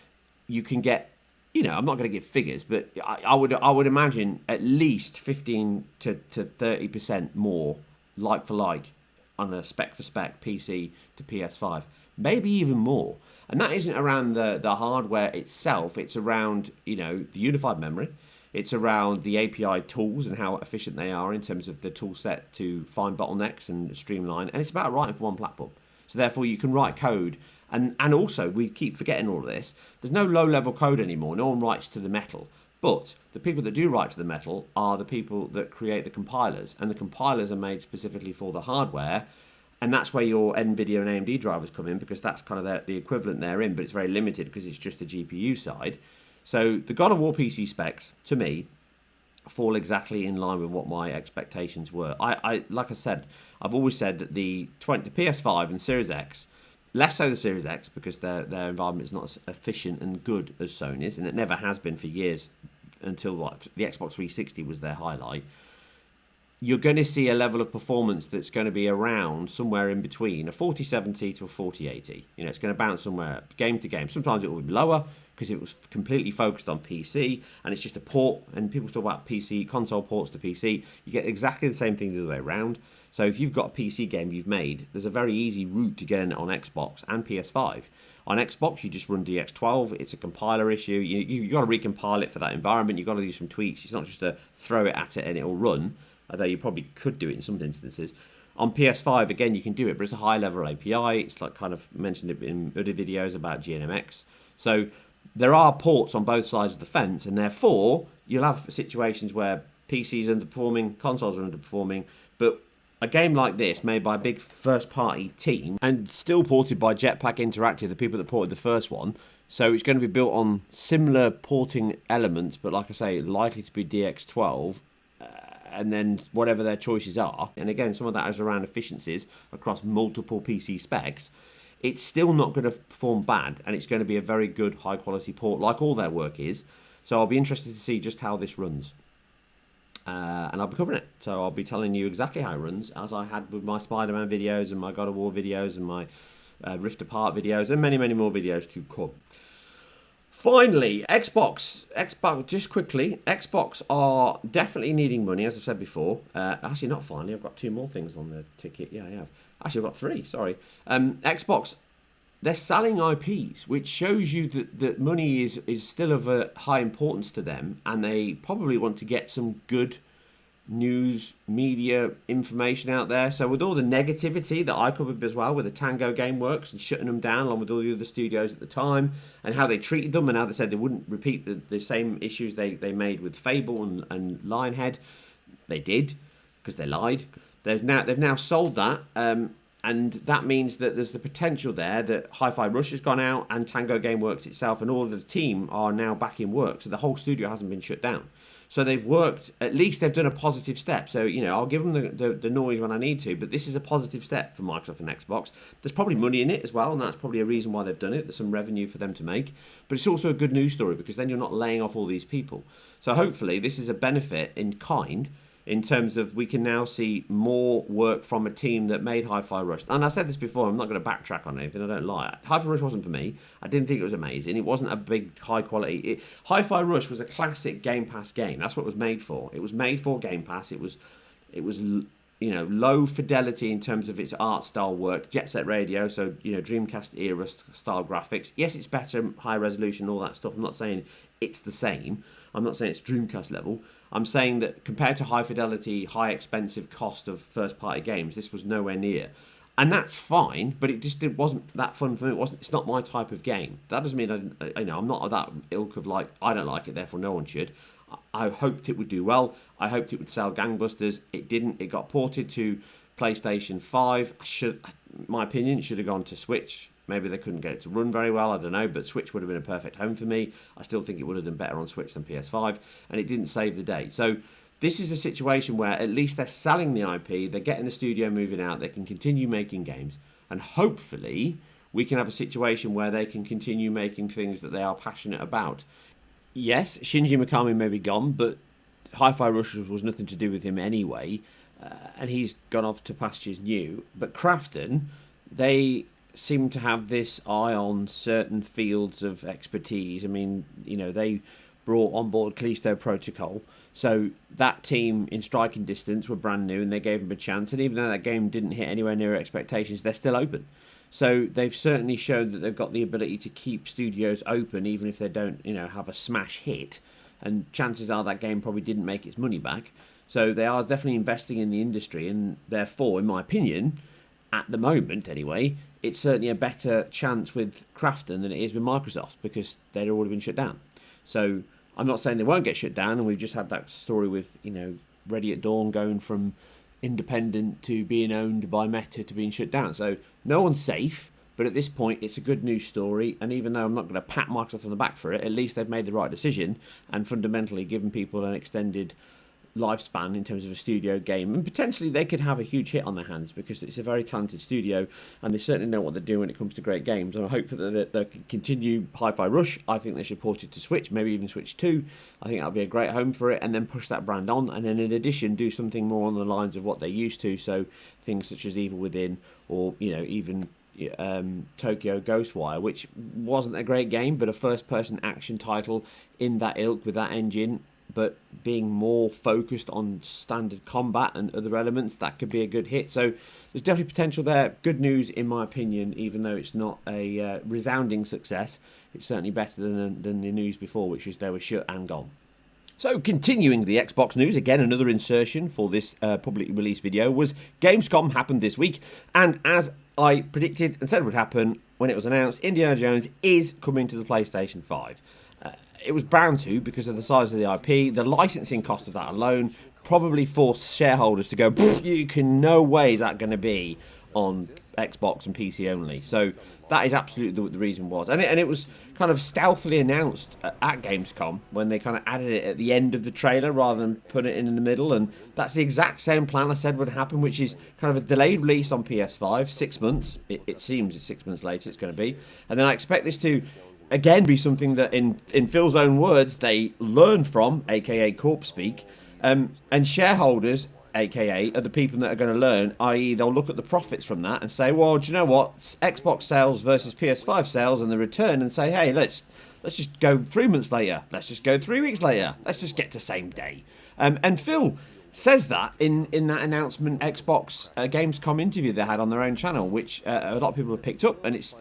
you can get, I'm not going to give figures, but I would imagine at least 15 to 30% more like for like on a spec for spec PC to PS5, maybe even more. And that isn't around the hardware itself, it's around, the unified memory, it's around the API tools and how efficient they are in terms of the tool set to find bottlenecks and streamline, and it's about writing for one platform. So therefore you can write code, and also, we keep forgetting all of this, there's no low-level code anymore, no one writes to the metal. But the people that do write to the metal are the people that create the compilers, and the compilers are made specifically for the hardware, and that's where your NVIDIA and AMD drivers come in, because that's kind of the equivalent they're in, but it's very limited because it's just the GPU side. So the God of War PC specs, to me, fall exactly in line with what my expectations were. I like I said, I've always said that the PS5 and Series X, less so the Series X, because their environment is not as efficient and good as Sony's, and it never has been for years until the Xbox 360 was their highlight. You're going to see a level of performance that's going to be around somewhere in between a 4070 to a 4080. It's going to bounce somewhere game to game. Sometimes it will be lower because it was completely focused on PC, and it's just a port, and people talk about PC, console ports to PC. You get exactly the same thing the other way around. So if you've got a PC game you've made, there's a very easy route to get it on Xbox and PS5. On Xbox, you just run DX12. It's a compiler issue. You've got to recompile it for that environment. You've got to do some tweaks. It's not just to throw it at it and it'll run, although you probably could do it in some instances. On PS5, again, you can do it, but it's a high-level API. It's like kind of mentioned it in other videos about GNMX. So there are ports on both sides of the fence, and therefore you'll have situations where PCs are underperforming, consoles are underperforming, but a game like this, made by a big first-party team, and still ported by Jetpack Interactive, the people that ported the first one, so it's going to be built on similar porting elements, but like I say, likely to be DX12, and then whatever their choices are. And again, some of that is around efficiencies across multiple PC specs. It's still not going to perform bad, and it's going to be a very good, high-quality port, like all their work is. So I'll be interested to see just how this runs. And I'll be covering it. So I'll be telling you exactly how it runs, as I had with my Spider-Man videos and my God of War videos and my Rift Apart videos, and many, many more videos to come. Finally, Xbox, just quickly, Xbox are definitely needing money, as I've said before. Actually, not finally, I've got two more things on the ticket. Yeah, I have. Actually, I've got three, sorry. Xbox, they're selling IPs, which shows you that money is still of a high importance to them, and they probably want to get some good news, media, information out there. So with all the negativity that I covered as well with the Tango Gameworks and shutting them down along with all the other studios at the time, and how they treated them, and how they said they wouldn't repeat the same issues they made with Fable and Lionhead. They did, because they lied. They've now sold that, and And that means that there's the potential there that Hi-Fi Rush has gone out and Tango Gameworks itself and all of the team are now back in work. So the whole studio hasn't been shut down. So they've worked, at least they've done a positive step. So, I'll give them the noise when I need to, but this is a positive step for Microsoft and Xbox. There's probably money in it as well, and that's probably a reason why they've done it. There's some revenue for them to make. But it's also a good news story because then you're not laying off all these people. So hopefully this is a benefit in kind in terms of we can now see more work from a team that made Hi-Fi Rush. And I said this before, I'm not going to backtrack on anything, I don't lie. Hi-Fi Rush wasn't for me. I didn't think it was amazing. It wasn't a big, high quality. Hi-Fi Rush was a classic Game Pass game. That's what it was made for. It was made for Game Pass. It was low fidelity in terms of its art style work, Jet Set Radio, so, Dreamcast era style graphics. Yes, it's better, high resolution, all that stuff. I'm not saying it's the same. I'm not saying it's Dreamcast level. I'm saying that compared to high fidelity, high expensive cost of first party games, this was nowhere near. And that's fine, but it wasn't that fun for me. It's not my type of game. That doesn't mean I'm not of that ilk of I don't like it, therefore no one should. I hoped it would do well. I hoped it would sell gangbusters. It didn't. It got ported to PlayStation 5. My opinion, it should have gone to Switch. Maybe they couldn't get it to run very well, I don't know, but Switch would have been a perfect home for me. I still think it would have done better on Switch than PS5, and it didn't save the day. So this is a situation where at least they're selling the IP, they're getting the studio moving out, they can continue making games, and hopefully we can have a situation where they can continue making things that they are passionate about. Yes, Shinji Mikami may be gone, but Hi-Fi Rush was nothing to do with him anyway, and he's gone off to pastures new. But Krafton, they seem to have this eye on certain fields of expertise. I mean, they brought on board Callisto Protocol, so that team in striking distance were brand new and they gave them a chance, and even though that game didn't hit anywhere near expectations, they're still open. So they've certainly shown that they've got the ability to keep studios open even if they don't have a smash hit, and chances are that game probably didn't make its money back. So they are definitely investing in the industry, and therefore, in my opinion, at the moment anyway, it's certainly a better chance with Krafton than it is with Microsoft because they'd already been shut down. So I'm not saying they won't get shut down, and we've just had that story with Ready at Dawn going from independent to being owned by Meta to being shut down. So no one's safe, but at this point it's a good news story, and even though I'm not going to pat Microsoft on the back for it, at least they've made the right decision and fundamentally given people an extended lifespan in terms of a studio game, and potentially they could have a huge hit on their hands because it's a very talented studio and they certainly know what they're doing when it comes to great games, and I hope that they can continue Hi-Fi Rush. I think they should port it to Switch, maybe even Switch 2. I think that'll be a great home for it, and then push that brand on, and then in addition do something more on the lines of what they used to, so things such as Evil Within or even Tokyo Ghostwire, which wasn't a great game but a first person action title in that ilk with that engine, but being more focused on standard combat and other elements, that could be a good hit. So there's definitely potential there. Good news, in my opinion, even though it's not a resounding success. It's certainly better than the news before, which is they were shut and gone. So continuing the Xbox news, again another insertion for this public release video was Gamescom happened this week, and as I predicted and said would happen when it was announced, Indiana Jones is coming to the PlayStation 5. It was bound to because of the size of the IP. The licensing cost of that alone probably forced shareholders to go, you can, no way is that going to be on Xbox and PC only. So that is absolutely the reason was. And it was kind of stealthily announced at Gamescom when they kind of added it at the end of the trailer rather than put it in the middle. And that's the exact same plan I said would happen, which is kind of a delayed release on PS5, 6 months. It seems it's 6 months later it's going to be. And then I expect this to again be something that in Phil's own words they learn from, aka corp speak, and shareholders, aka are the people that are going to learn, i.e. they'll look at the profits from that and say, well, do you know what, Xbox sales versus PS5 sales and the return, and say, hey, let's just go 3 months later, let's just go 3 weeks later, let's just get to same day. And Phil says that in that announcement Xbox Gamescom interview they had on their own channel, which a lot of people have picked up, and it's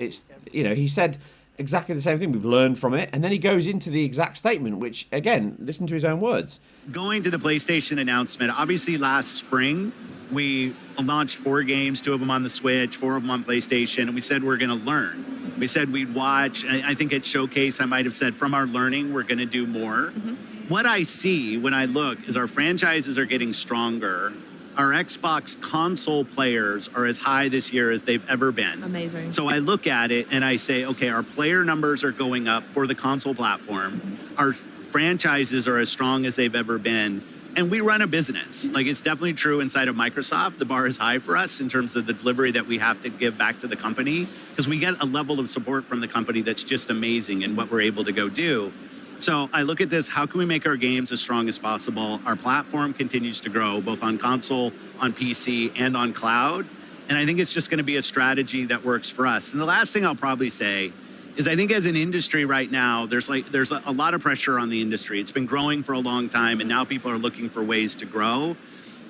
he said exactly the same thing. We've learned from it. And then he goes into the exact statement, which, again, listen to his own words. Going to the PlayStation announcement, obviously last spring, we launched 4 games, 2 of them on the Switch, 4 of them on PlayStation, and we said we're going to learn. We said we'd watch. I think at Showcase, I might have said, from our learning, we're going to do more. Mm-hmm. What I see when I look is our franchises are getting stronger. our Xbox console players are as high this year as they've ever been. Amazing. So I look at it and I say, okay, our player numbers are going up for the console platform. Our franchises are as strong as they've ever been. And we run a business. Like, it's definitely true inside of Microsoft. The bar is high for us in terms of the delivery that we have to give back to the company, because we get a level of support from the company that's just amazing in what we're able to go do. So I look at this, how can we make our games as strong as possible? Our platform continues to grow, both on console, on PC, and on cloud. And I think it's just going to be a strategy that works for us. And the last thing I'll probably say is I think as an industry right now, there's a lot of pressure on the industry. It's been growing for a long time, and now people are looking for ways to grow.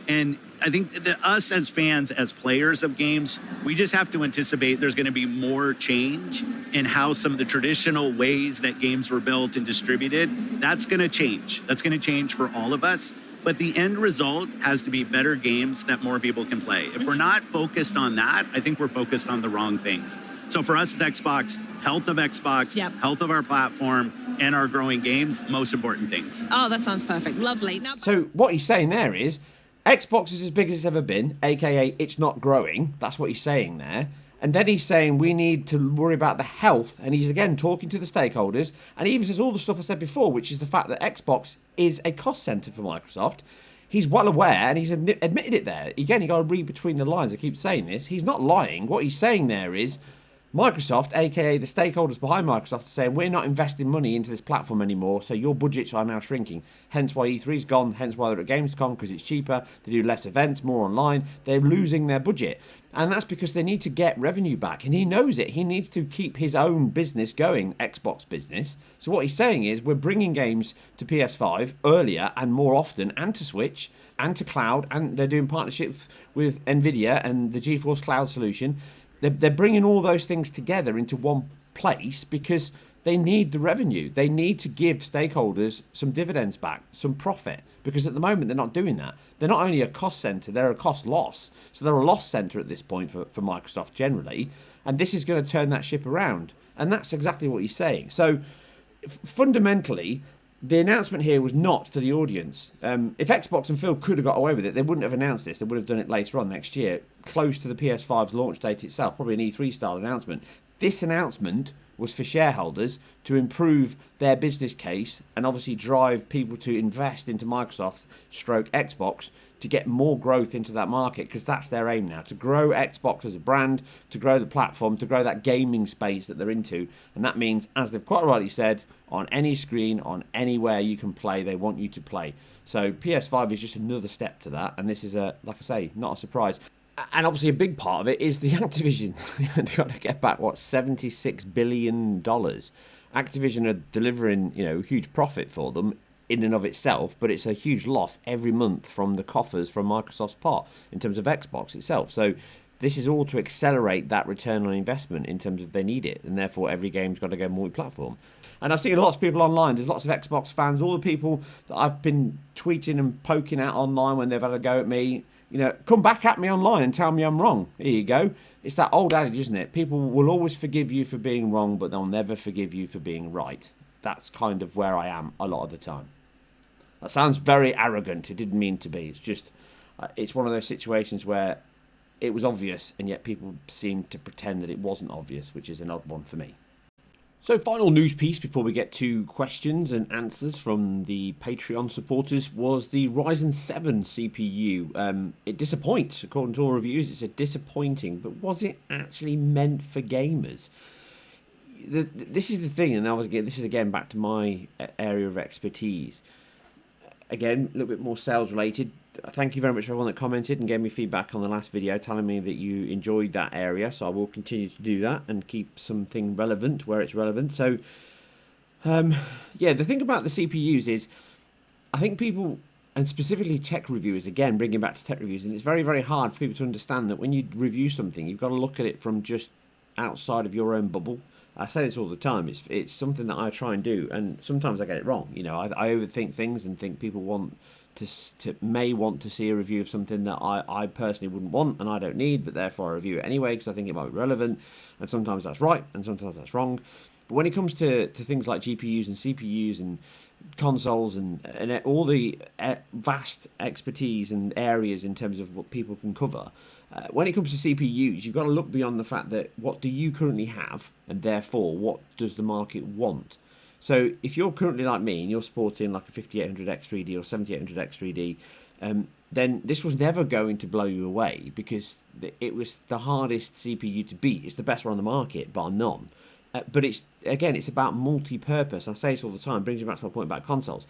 And I think that us as fans, as players of games, we just have to anticipate there's going to be more change in how some of the traditional ways that games were built and distributed. That's going to change. That's going to change for all of us. But the end result has to be better games that more people can play. If we're not focused on that, I think we're focused on the wrong things. So for us as Xbox, health of Xbox, health of our platform, and our growing games, most important things. Oh, that sounds perfect. Lovely. Now, So what he's saying there is, Xbox is as big as it's ever been, aka it's not growing. That's what he's saying there. And then he's saying we need to worry about the health. And he's again talking to the stakeholders. And he even says all the stuff I said before, which is the fact that Xbox is a cost center for Microsoft. He's well aware, and he's admitted it there. Again, you got to read between the lines. I keep saying this. He's not lying. What he's saying there is Microsoft, aka the stakeholders behind Microsoft, are saying we're not investing money into this platform anymore, so your budgets are now shrinking. Hence why E3's gone, hence why they're at Gamescom, because it's cheaper, they do less events, more online. They're losing their budget. And that's because they need to get revenue back. And he knows it. He needs to keep his own business going, Xbox business. So what he's saying is we're bringing games to PS5 earlier and more often, and to Switch, and to cloud, and they're doing partnerships with NVIDIA and the GeForce Cloud solution. They're bringing all those things together into one place because they need the revenue. They need to give stakeholders some dividends back, some profit, because at the moment they're not doing that. They're not only a cost center, they're a cost loss. So they're a loss center at this point for Microsoft generally, and this is going to turn that ship around. And that's exactly what he's saying. So fundamentally, the announcement here was not for the audience. If Xbox and Phil could have got away with it, they wouldn't have announced this. They would have done it later on next year, close to the PS5's launch date itself, probably an E3 style announcement. This announcement was for shareholders to improve their business case and obviously drive people to invest into Microsoft stroke Xbox to get more growth into that market, because that's their aim now, to grow Xbox as a brand, to grow the platform, to grow that gaming space that they're into. And that means, as they've quite rightly said, on any screen, on anywhere you can play, they want you to play. So PS5 is just another step to that, and this is, like I say, not a surprise. And obviously a big part of it is the Activision. They've got to get back, $76 billion. Activision are delivering, huge profit for them in and of itself, but it's a huge loss every month from the coffers from Microsoft's part in terms of Xbox itself. So this is all to accelerate that return on investment in terms of they need it, and therefore every game's got to go multi-platform. And I've seen lots of people online, there's lots of Xbox fans, all the people that I've been tweeting and poking at online when they've had a go at me, come back at me online and tell me I'm wrong. Here you go. It's that old adage, isn't it? People will always forgive you for being wrong, but they'll never forgive you for being right. That's kind of where I am a lot of the time. That sounds very arrogant. It didn't mean to be. It's just, it's one of those situations where it was obvious, and yet people seem to pretend that it wasn't obvious, which is an odd one for me. So, final news piece before we get to questions and answers from the Patreon supporters was the Ryzen 7 CPU. It disappoints, according to all reviews. It's a disappointing, but was it actually meant for gamers? This is the thing, and this is again back to my area of expertise. Again, a little bit more sales related. Thank you very much for everyone that commented and gave me feedback on the last video telling me that you enjoyed that area, so I will continue to do that and keep something relevant where it's relevant. So the thing about the CPUs is I think people, and specifically tech reviewers, again bringing back to tech reviews, and it's very, very hard for people to understand that when you review something you've got to look at it from just outside of your own bubble. I say this all the time. It's something that I try and do, and sometimes I get it wrong. I overthink things and think people may want to see a review of something that I personally wouldn't want and I don't need, but therefore I review it anyway because I think it might be relevant. And sometimes that's right, and sometimes that's wrong. But when it comes to things like GPUs and CPUs and consoles and all the vast expertise and areas in terms of what people can cover. When it comes to CPUs, you've got to look beyond the fact that what do you currently have, and therefore what does the market want. So if you're currently like me and you're supporting like a 5800X3D or 7800X3D, then this was never going to blow you away because it was the hardest CPU to beat. It's the best one on the market, bar none. But it's about multi-purpose. I say this all the time, brings me back to my point about consoles.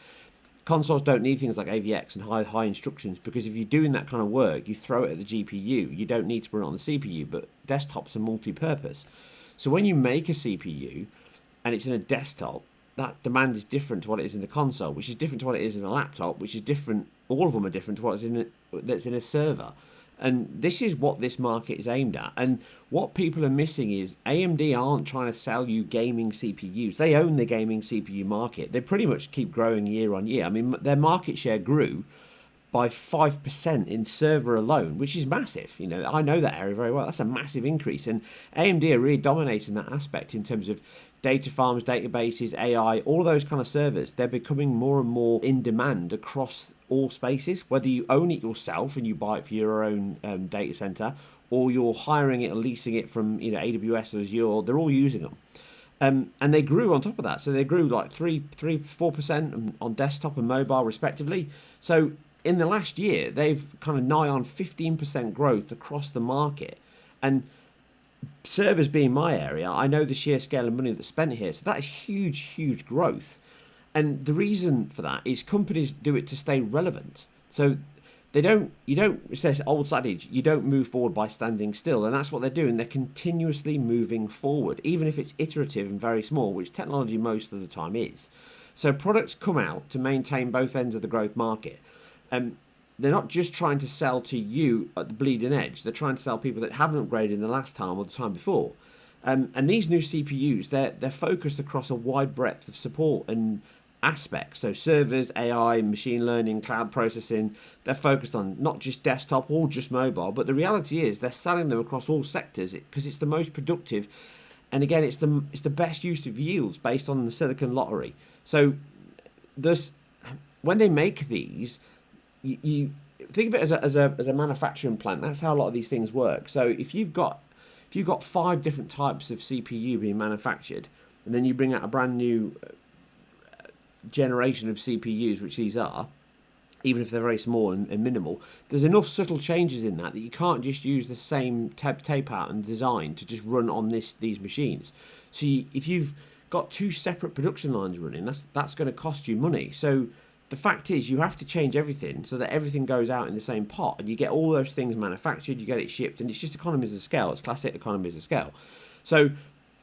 Consoles don't need things like AVX and high instructions, because if you're doing that kind of work, you throw it at the GPU. You don't need to run it on the CPU, but desktops are multi-purpose. So when you make a CPU and it's in a desktop, that demand is different to what it is in the console, which is different to what it is in a laptop, which is different. All of them are different to what is that's in a server. And this is what this market is aimed at. And what people are missing is AMD aren't trying to sell you gaming CPUs. They own the gaming CPU market. They pretty much keep growing year on year. I mean, their market share grew by 5% in server alone, which is massive. You know, I know that area very well. That's a massive increase. And AMD are really dominating that aspect in terms of data farms, databases, AI, all of those kind of servers. They're becoming more and more in demand across all spaces, whether you own it yourself and you buy it for your own data center, or you're hiring it or leasing it from AWS or Azure. They're all using them. And they grew on top of that. So they grew like 4% on desktop and mobile respectively. So in the last year, they've kind of nigh on 15% growth across the market. And servers being my area, I know the sheer scale of money that's spent here. So that is huge, huge growth. And the reason for that is companies do it to stay relevant. So it says old adage, you don't move forward by standing still. And that's what they're doing. They're continuously moving forward, even if it's iterative and very small, which technology most of the time is. So products come out to maintain both ends of the growth market. They're not just trying to sell to you at the bleeding edge. They're trying to sell people that haven't upgraded in the last time or the time before. And these new CPUs, they're focused across a wide breadth of support and aspects. So servers, AI, machine learning, cloud processing, they're focused on not just desktop or just mobile, but the reality is they're selling them across all sectors because it's the most productive. And again, it's the best use of yields based on the silicon lottery. So when they make these, you think of it as a manufacturing plant. That's how a lot of these things work. So if you've got 5 different types of CPU being manufactured, and then you bring out a brand new generation of CPUs, which these are, even if they're very small and minimal, there's enough subtle changes in that you can't just use the same tape out and design to just run on these machines. So if you've got 2 separate production lines running, that's going to cost you money. So the fact is you have to change everything so that everything goes out in the same pot and you get all those things manufactured, you get it shipped, and it's just economies of scale. It's classic economies of scale. So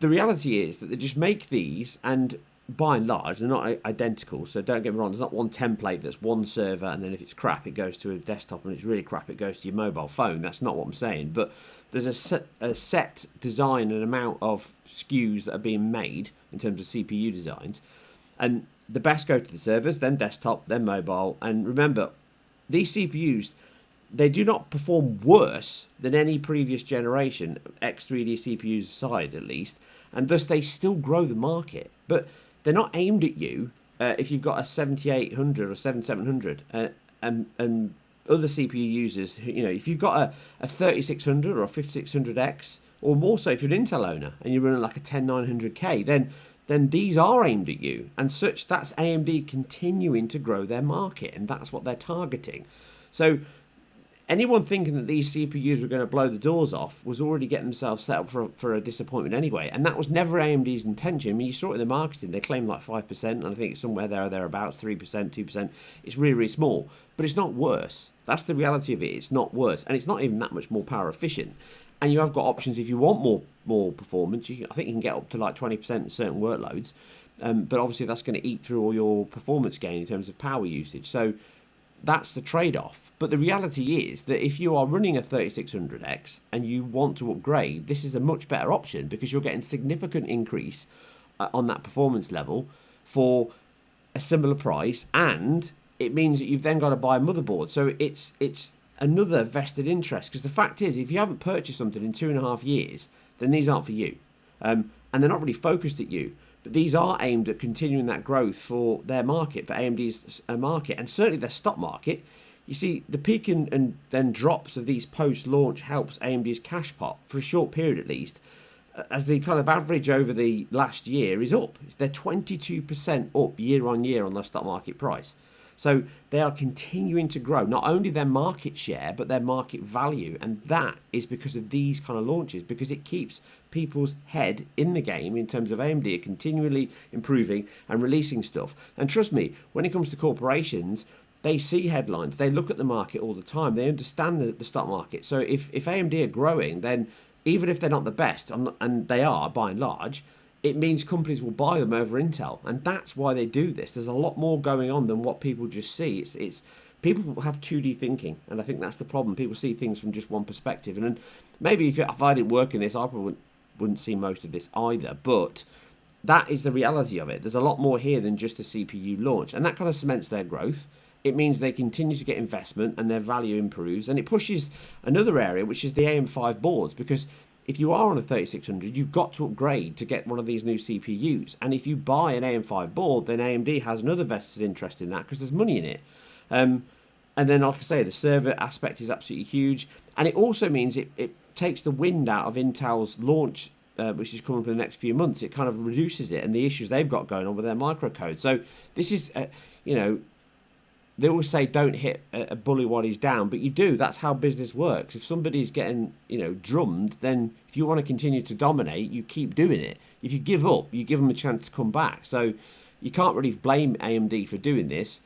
the reality is that they just make these, and by and large, they're not identical. So don't get me wrong, there's not one template that's one server, and then if it's crap, it goes to a desktop, and if it's really crap, it goes to your mobile phone. That's not what I'm saying. But there's a set design and amount of SKUs that are being made in terms of CPU designs. And the best go to the servers, then desktop, then mobile. And remember, these CPUs, they do not perform worse than any previous generation, X3D CPUs aside at least, and thus they still grow the market. But they're not aimed at you if you've got a 7800 or 7700 and other CPU users. If you've got a 3600 or a 5600X, or more so if you're an Intel owner and you're running like a 10900K, then these are aimed at you. And such, that's AMD continuing to grow their market, and that's what they're targeting. So anyone thinking that these CPUs were going to blow the doors off was already getting themselves set up for a disappointment anyway. And that was never AMD's intention. I mean, you saw it in the marketing. They claim like 5%, and I think it's somewhere there or thereabouts, 3%, 2%. It's really, really small. But it's not worse. That's the reality of it. It's not worse. And it's not even that much more power efficient. And you have got options if you want more performance. I think you can get up to like 20% in certain workloads. But obviously that's going to eat through all your performance gain in terms of power usage. So that's the trade-off. But the reality is that if you are running a 3600X and you want to upgrade, this is a much better option because you're getting significant increase on that performance level for a similar price, and it means that you've then got to buy a motherboard. So it's another vested interest, because the fact is, if you haven't purchased something in 2.5 years, then these aren't for you. And they're not really focused at you. But these are aimed at continuing that growth for their market, for AMD's market, and certainly their stock market. You see, the peak and then drops of these post-launch helps AMD's cash pot, for a short period at least, as the kind of average over the last year is up. They're 22% up year on year on their stock market price. So they are continuing to grow, not only their market share, but their market value. And that is because of these kind of launches, because it keeps people's head in the game in terms of AMD continually improving and releasing stuff. And trust me, when it comes to corporations, they see headlines, they look at the market all the time, they understand the stock market. So if AMD are growing, then even if they're not the best, and they are by and large, it means companies will buy them over Intel, and that's why they do this. There's a lot more going on than what people just see. It's people have 2D thinking, and I think that's the problem. People see things from just one perspective, and then maybe if I didn't work in this, I probably wouldn't see most of this either. But that is the reality of it. There's a lot more here than just a CPU launch, and that kind of cements their growth. It means they continue to get investment and their value improves, and it pushes another area, which is the AM5 boards, because if you are on a 3600, you've got to upgrade to get one of these new CPUs. And if you buy an AM5 board, then AMD has another vested interest in that because there's money in it. And then, like I say, the server aspect is absolutely huge. And it also means it takes the wind out of Intel's launch, which is coming up in the next few months. It kind of reduces it and the issues they've got going on with their microcode. So this is, they always say don't hit a bully while he's down, but you do. That's how business works. If somebody's getting, drummed, then if you want to continue to dominate, you keep doing it. If you give up, you give them a chance to come back. So you can't really blame AMD for doing this.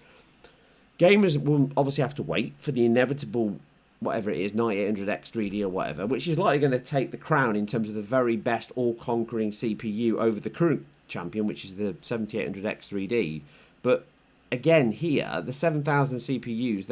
Gamers will obviously have to wait for the inevitable, whatever it is, 9800X 3D or whatever, which is likely going to take the crown in terms of the very best all-conquering CPU over the current champion, which is the 7800X 3D. But again, here, the 7,000 CPUs,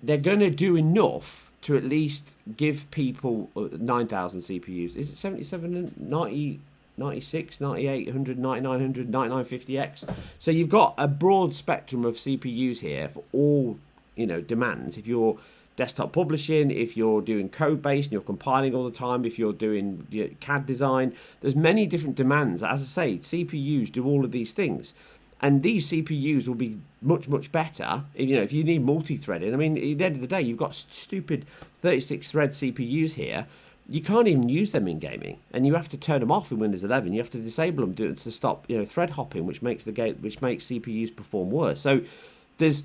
they're going to do enough to at least give people 9,000 CPUs. Is it 77, 90, 96, 9800, 9900, 9950X? So you've got a broad spectrum of CPUs here for all, demands. If you're desktop publishing, if you're doing code base and you're compiling all the time, if you're doing CAD design, there's many different demands. As I say, CPUs do all of these things. And these CPUs will be much, much better, if you need multi-threading. I mean, at the end of the day, you've got stupid 36-thread CPUs here. You can't even use them in gaming, and you have to turn them off in Windows 11. You have to disable them to stop, thread hopping, which makes CPUs perform worse. So there's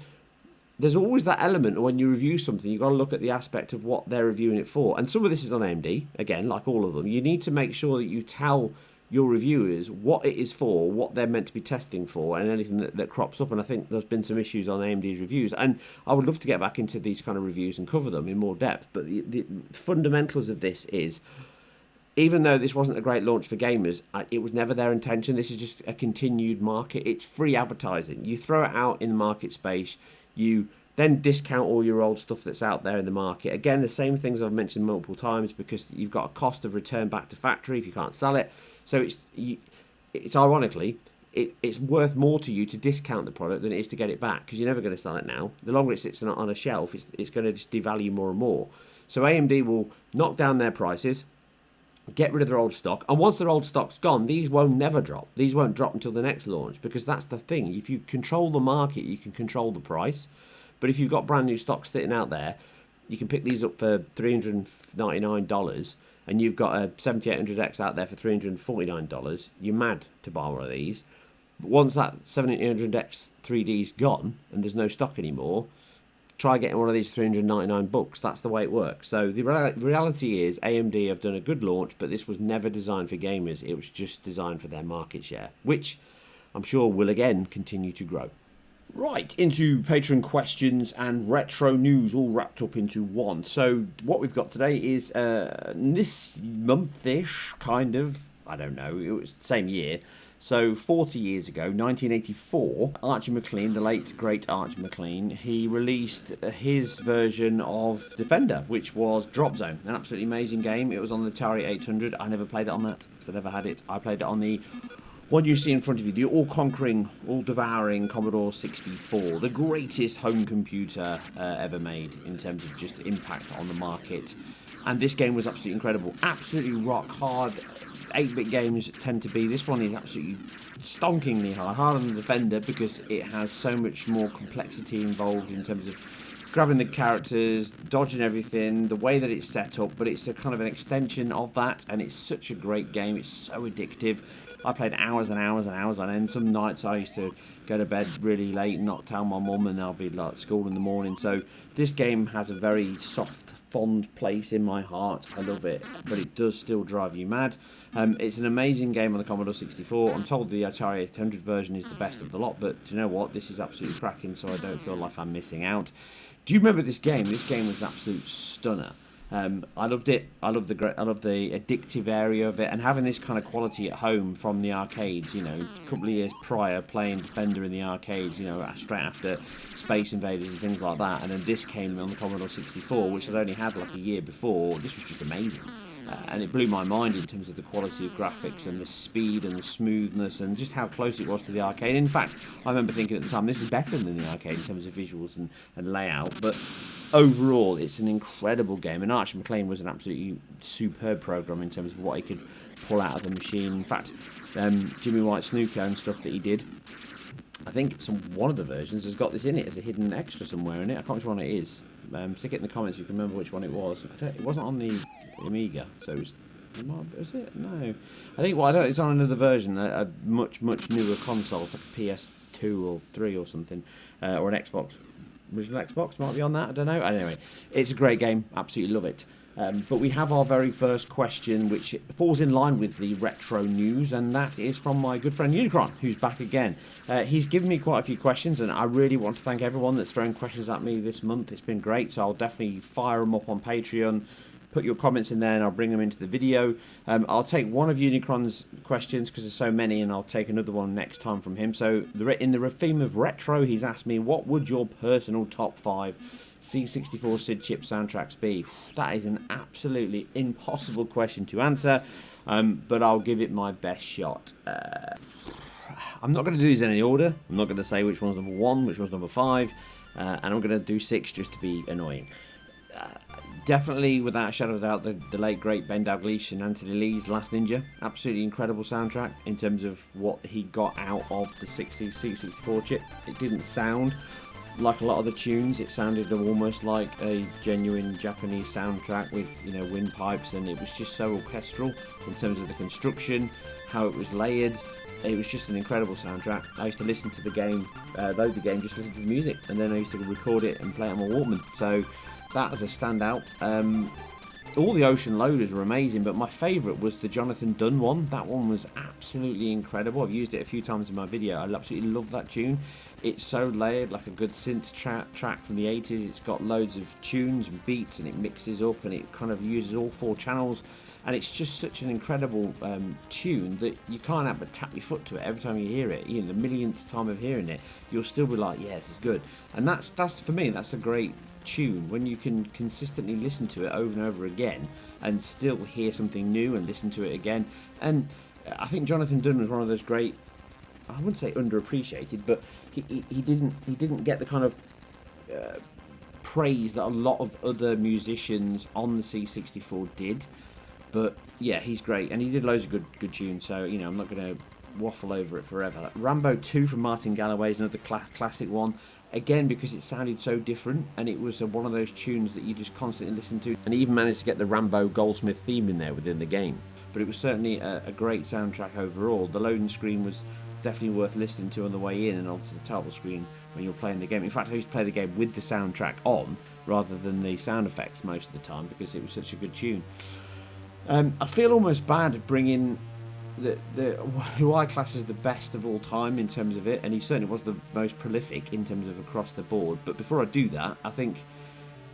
always that element when you review something. You've got to look at the aspect of what they're reviewing it for. And some of this is on AMD, again, like all of them. You need to make sure that you tell your reviewers what it is for, what they're meant to be testing for, and anything that crops up. And I think there's been some issues on AMD's reviews, and I would love to get back into these kind of reviews and cover them in more depth. But the fundamentals of this is, even though this wasn't a great launch for gamers, it was never their intention. This is just a continued market. It's free advertising. You throw it out in the market space, you then discount all your old stuff that's out there in the market. Again, the same things I've mentioned multiple times, because you've got a cost of return back to factory if you can't sell it. So it's ironically, it's worth more to you to discount the product than it is to get it back, because you're never going to sell it now. The longer it sits on a shelf, it's going to just devalue more and more. So AMD will knock down their prices, get rid of their old stock, and once their old stock's gone, these won't never drop. These won't drop until the next launch, because that's the thing. If you control the market, you can control the price. But if you've got brand new stock sitting out there, you can pick these up for $399, and you've got a 7800X out there for $349, you're mad to buy one of these. But once that 7800X 3D's gone and there's no stock anymore, try getting one of these $399. That's the way it works. So the reality is AMD have done a good launch, but this was never designed for gamers. It was just designed for their market share, which I'm sure will again continue to grow. Right, into Patron questions and retro news all wrapped up into one. So what we've got today is this month-ish, kind of, I don't know, it was the same year. So 40 years ago, 1984, Archie McLean, the late great Archie McLean, he released his version of Defender, which was Drop Zone, an absolutely amazing game. It was on the Atari 800. I never played it on that because I never had it. I played it on the what you see in front of you, the all-conquering, all-devouring Commodore 64, the greatest home computer ever made in terms of just impact on the market. And this game was absolutely incredible, absolutely rock hard. 8-bit games tend to be. This one is absolutely stonkingly hard, harder than the Defender, because it has so much more complexity involved in terms of grabbing the characters, dodging everything, the way that it's set up, but it's a kind of an extension of that, and it's such a great game. It's so addictive. I played hours and hours and hours on end. Some nights I used to go to bed really late and not tell my mum, and I'll be like at school in the morning. So this game has a very soft, fond place in my heart. I love it, but it does still drive you mad. It's an amazing game on the Commodore 64. I'm told the Atari 800 version is the best of the lot, but do you know what? This is absolutely cracking, so I don't feel like I'm missing out. Do you remember this game? This game was an absolute stunner. I loved it. I love the addictive area of it, and having this kind of quality at home from the arcades. You know, a couple of years prior, playing Defender in the arcades. You know, straight after Space Invaders and things like that, and then this came on the Commodore 64, which I'd only had like a year before. This was just amazing. And it blew my mind in terms of the quality of graphics and the speed and the smoothness and just how close it was to the arcade. In fact, I remember thinking at the time, this is better than the arcade in terms of visuals and layout. But overall, it's an incredible game. And Archie McLean was an absolutely superb program in terms of what he could pull out of the machine. In fact, Jimmy White Snooker and stuff that he did, I think one of the versions has got this in it as a hidden extra somewhere in it. I can't remember which one it is. Stick it in the comments if you can remember which one it was. It wasn't on the Amiga, so was it? No. I think it's on another version, a much newer console, it's like a PS2 or 3 or something, or an Xbox. Original Xbox might be on that, I don't know. Anyway, it's a great game, absolutely love it. But we have our very first question, which falls in line with the retro news, and that is from my good friend Unicron, who's back again. He's given me quite a few questions, and I really want to thank everyone that's thrown questions at me this month. It's been great, so I'll definitely fire them up on Patreon. Put your comments in there and I'll bring them into the video. I'll take one of Unicron's questions because there's so many, and I'll take another one next time from him. So in the theme of retro, he's asked me, what would your personal top 5 C64 SID chip soundtracks be? That is an absolutely impossible question to answer, but I'll give it my best shot. I'm not going to do these in any order. I'm not going to say which one's number 1, which one's number 5, and I'm going to do 6 just to be annoying. Definitely, without a shadow of a doubt, the late great Ben Dalglish and Anthony Lee's Last Ninja. Absolutely incredible soundtrack in terms of what he got out of the C64 chip. It didn't sound like a lot of the tunes. It sounded almost like a genuine Japanese soundtrack with, you know, windpipes, and it was just so orchestral in terms of the construction, how it was layered. It was just an incredible soundtrack. I used to listen to the game, load the game, just listen to the music, and then I used to record it and play it on my Walkman. So that was a standout. All the Ocean Loaders were amazing, but my favourite was the Jonathan Dunn one. That one was absolutely incredible. I've used it a few times in my video. I absolutely love that tune. It's so layered, like a good synth track from the 80s. It's got loads of tunes and beats, and it mixes up, and it kind of uses all 4 channels. And it's just such an incredible tune that you can't help but tap your foot to it every time you hear it. You know, the millionth time of hearing it, you'll still be like, yeah, this is good. And that's for me, that's a great tune when you can consistently listen to it over and over again and still hear something new and listen to it again. And I think Jonathan Dunn was one of those great, I wouldn't say underappreciated, but he didn't get the kind of praise that a lot of other musicians on the C64 did. But yeah, he's great, and he did loads of good tunes. So, you know, I'm not going to waffle over it forever. Rambo 2 from Martin Galloway is another classic one. Again, because it sounded so different, and it was one of those tunes that you just constantly listen to. And he even managed to get the Rambo Goldsmith theme in there within the game. But it was certainly a great soundtrack overall. The loading screen was definitely worth listening to on the way in, and also the title screen when you're playing the game. In fact, I used to play the game with the soundtrack on rather than the sound effects most of the time because it was such a good tune. I feel almost bad bringing who I class as the best of all time in terms of it, and he certainly was the most prolific in terms of across the board. But before I do that, I think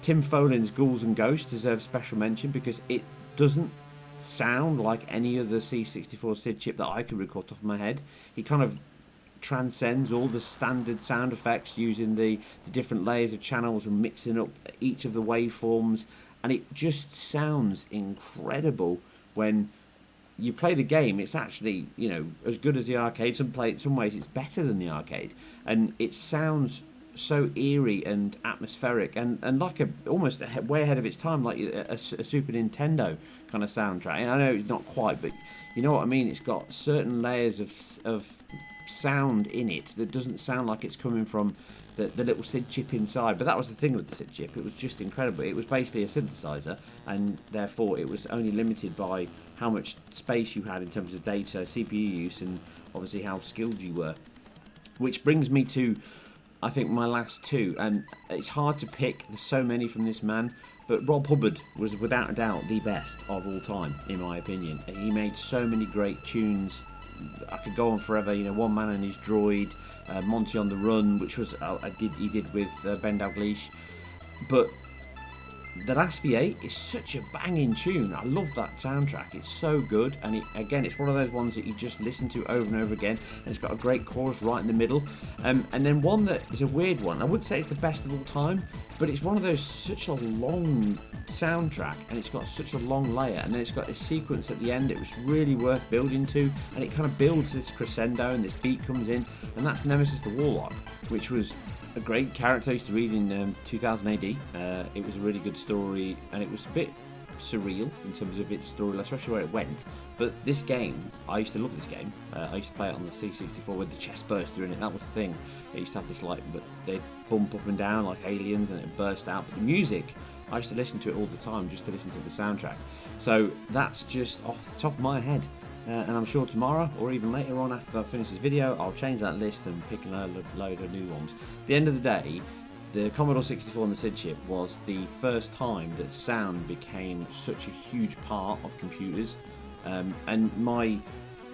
Tim Follins' Ghouls and Ghosts deserves special mention because it doesn't sound like any other C64 SID chip that I can recall off my head. He kind of transcends all the standard sound effects using the different layers of channels and mixing up each of the waveforms, and it just sounds incredible when you play the game, it's actually, you know, as good as the arcade. Some ways it's better than the arcade, and it sounds so eerie and atmospheric, and like almost way ahead of its time, like a Super Nintendo kind of soundtrack. And I know it's not quite, but you know what I mean. It's got certain layers of sound in it that doesn't sound like it's coming from the little SID chip inside. But that was the thing with the SID chip. It was just incredible. It was basically a synthesizer, and therefore it was only limited by how much space you had in terms of data, CPU use, and obviously how skilled you were. Which brings me to, I think, my last two, and it's hard to pick. There's so many from this man, but Rob Hubbard was without a doubt the best of all time, in my opinion. He made so many great tunes. I could go on forever. You know, One Man and His Droid, Monty on the Run, which was he did with Ben Dalglish. But The Last V8 is such a banging tune. I love that soundtrack. It's so good, and it's one of those ones that you just listen to over and over again, and it's got a great chorus right in the middle. And then one that is a weird one. I wouldn't say it's the best of all time, but it's one of those, such a long soundtrack, and it's got such a long layer, and then it's got this sequence at the end. It was really worth building to, and it kind of builds this crescendo, and this beat comes in, and that's Nemesis the Warlock, which was a great character I used to read in 2000 AD. It was a really good story, and it was a bit surreal in terms of its story, especially where it went. But this game, I used to love this game. I used to play it on the C64 with the chest burster in it. That was the thing. It used to have this light, but they'd bump up and down like aliens, and it burst out. But the music, I used to listen to it all the time, just to listen to the soundtrack. So that's just off the top of my head. And I'm sure tomorrow, or even later on after I finish this video, I'll change that list and pick a load of new ones. At the end of the day, the Commodore 64 and the SID chip was the first time that sound became such a huge part of computers. And my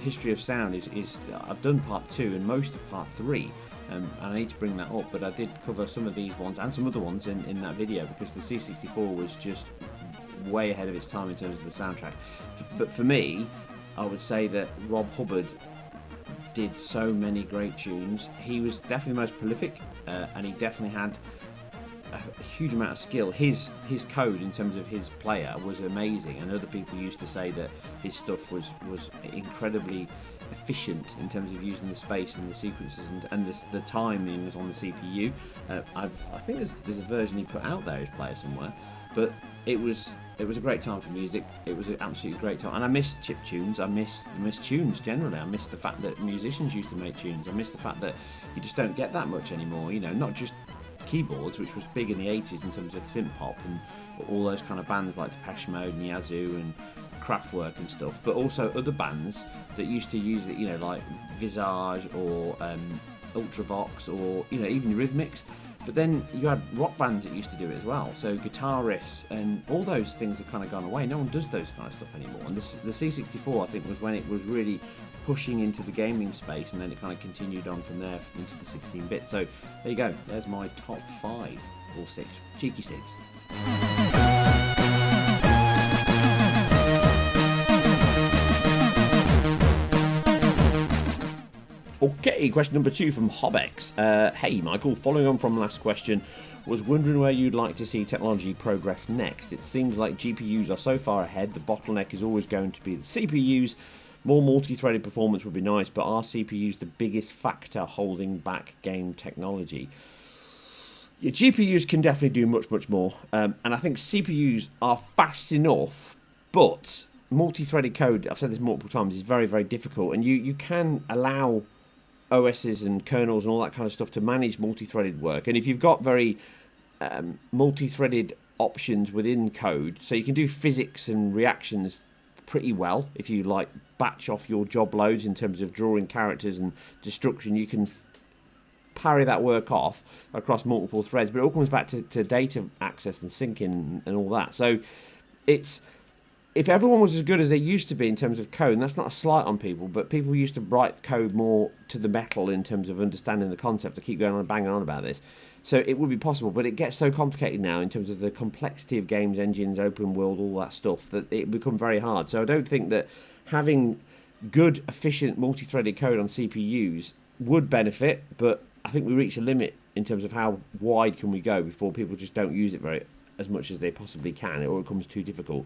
history of sound is I've done part 2 and most of part 3. And I need to bring that up, but I did cover some of these ones and some other ones in that video, because the C64 was just way ahead of its time in terms of the soundtrack. But for me, I would say that Rob Hubbard did so many great tunes. He was definitely the most prolific, and he definitely had a huge amount of skill. His code in terms of his player was amazing, and other people used to say that his stuff was incredibly efficient in terms of using the space and the sequences and the timing was on the CPU. I think there's a version he put out there, his player somewhere, but it was a great time for music. It was an absolutely great time, and I miss chip tunes. I miss tunes generally. I miss the fact that musicians used to make tunes. I miss the fact that you just don't get that much anymore. You know, not just keyboards, which was big in the 80s in terms of synth pop and all those kind of bands like Depeche Mode and Yazoo and Kraftwerk and stuff, but also other bands that used to use it. You know, like Visage or Ultravox, or you know, even Rhythmics. But then you had rock bands that used to do it as well. So guitar riffs and all those things have kind of gone away. No one does those kind of stuff anymore. And the C64, I think, was when it was really pushing into the gaming space, and then it kind of continued on from there into the 16-bit. So there you go. There's my top 5 or 6. Cheeky 6. Okay, question number 2 from Hobex. Hey Michael, following on from last question, was wondering where you'd like to see technology progress next. It seems like GPUs are so far ahead, the bottleneck is always going to be the CPUs. More multi-threaded performance would be nice, but are CPUs the biggest factor holding back game technology? Yeah, GPUs can definitely do much more, and I think CPUs are fast enough, but multi-threaded code, I've said this multiple times, is very difficult, and you can allow OSs and kernels and all that kind of stuff to manage multi-threaded work. And if you've got very multi-threaded options within code, so you can do physics and reactions pretty well. If you like batch off your job loads in terms of drawing characters and destruction, you can parry that work off across multiple threads. But it all comes back to data access and syncing and all that. So it's, if everyone was as good as they used to be in terms of code, and that's not a slight on people, but people used to write code more to the metal in terms of understanding the concept. I keep going on and banging on about this. So it would be possible, but it gets so complicated now in terms of the complexity of games, engines, open world, all that stuff, that it become very hard. So I don't think that having good, efficient, multi-threaded code on CPUs would benefit, but I think we reach a limit in terms of how wide can we go before people just don't use it as much as they possibly can, or it becomes too difficult.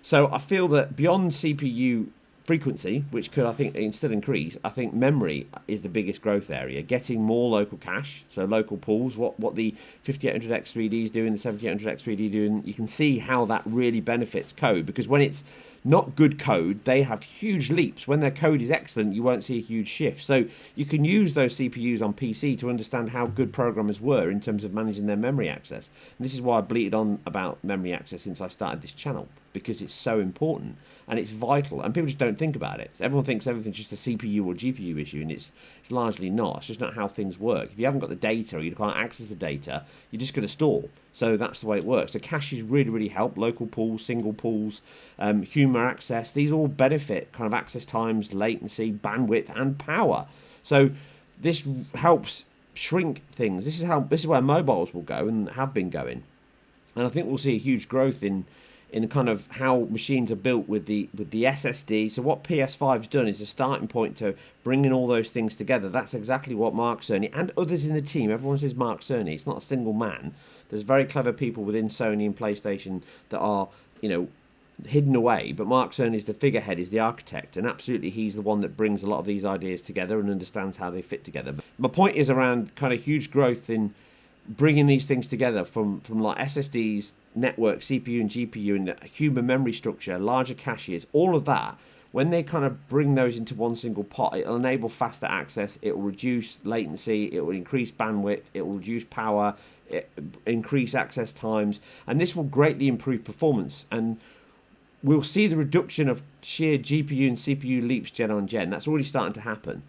So I feel that beyond CPU frequency, which could, I think, still increase. I think memory is the biggest growth area. Getting more local cache, so local pools, what the 5800X3D is doing, the 7800X3D doing, you can see how that really benefits code, because when it's not good code, they have huge leaps. When their code is excellent, you won't see a huge shift. So you can use those CPUs on PC to understand how good programmers were in terms of managing their memory access. And this is why I bleated on about memory access since I started this channel, because it's so important and it's vital, and people just don't think about it. Everyone thinks everything's just a CPU or GPU issue, and it's largely not. It's just not how things work. If you haven't got the data, or you can't access the data, you're just going to stall. So that's the way it works. So caches really help. Local pools, single pools, humour access, these all benefit kind of access times, latency, bandwidth and power. So this helps shrink things. This is where mobiles will go and have been going. And I think we'll see a huge growth in kind of how machines are built with the SSD. So what PS5's done is a starting point to bringing all those things together. That's exactly what Mark Cerny and others in the team, everyone says Mark Cerny, it's not a single man. There's very clever people within Sony and PlayStation that are, hidden away, but Mark Cerny is the figurehead, is the architect, and absolutely he's the one that brings a lot of these ideas together and understands how they fit together. But my point is around kind of huge growth in bringing these things together from like SSDs, network, CPU and GPU, and human memory structure, larger caches, all of that. When they kind of bring those into one single pot, it'll enable faster access, it will reduce latency, it will increase bandwidth, it will reduce power, increase access times, and this will greatly improve performance. And we'll see the reduction of sheer GPU and CPU leaps gen on gen. That's already starting to happen.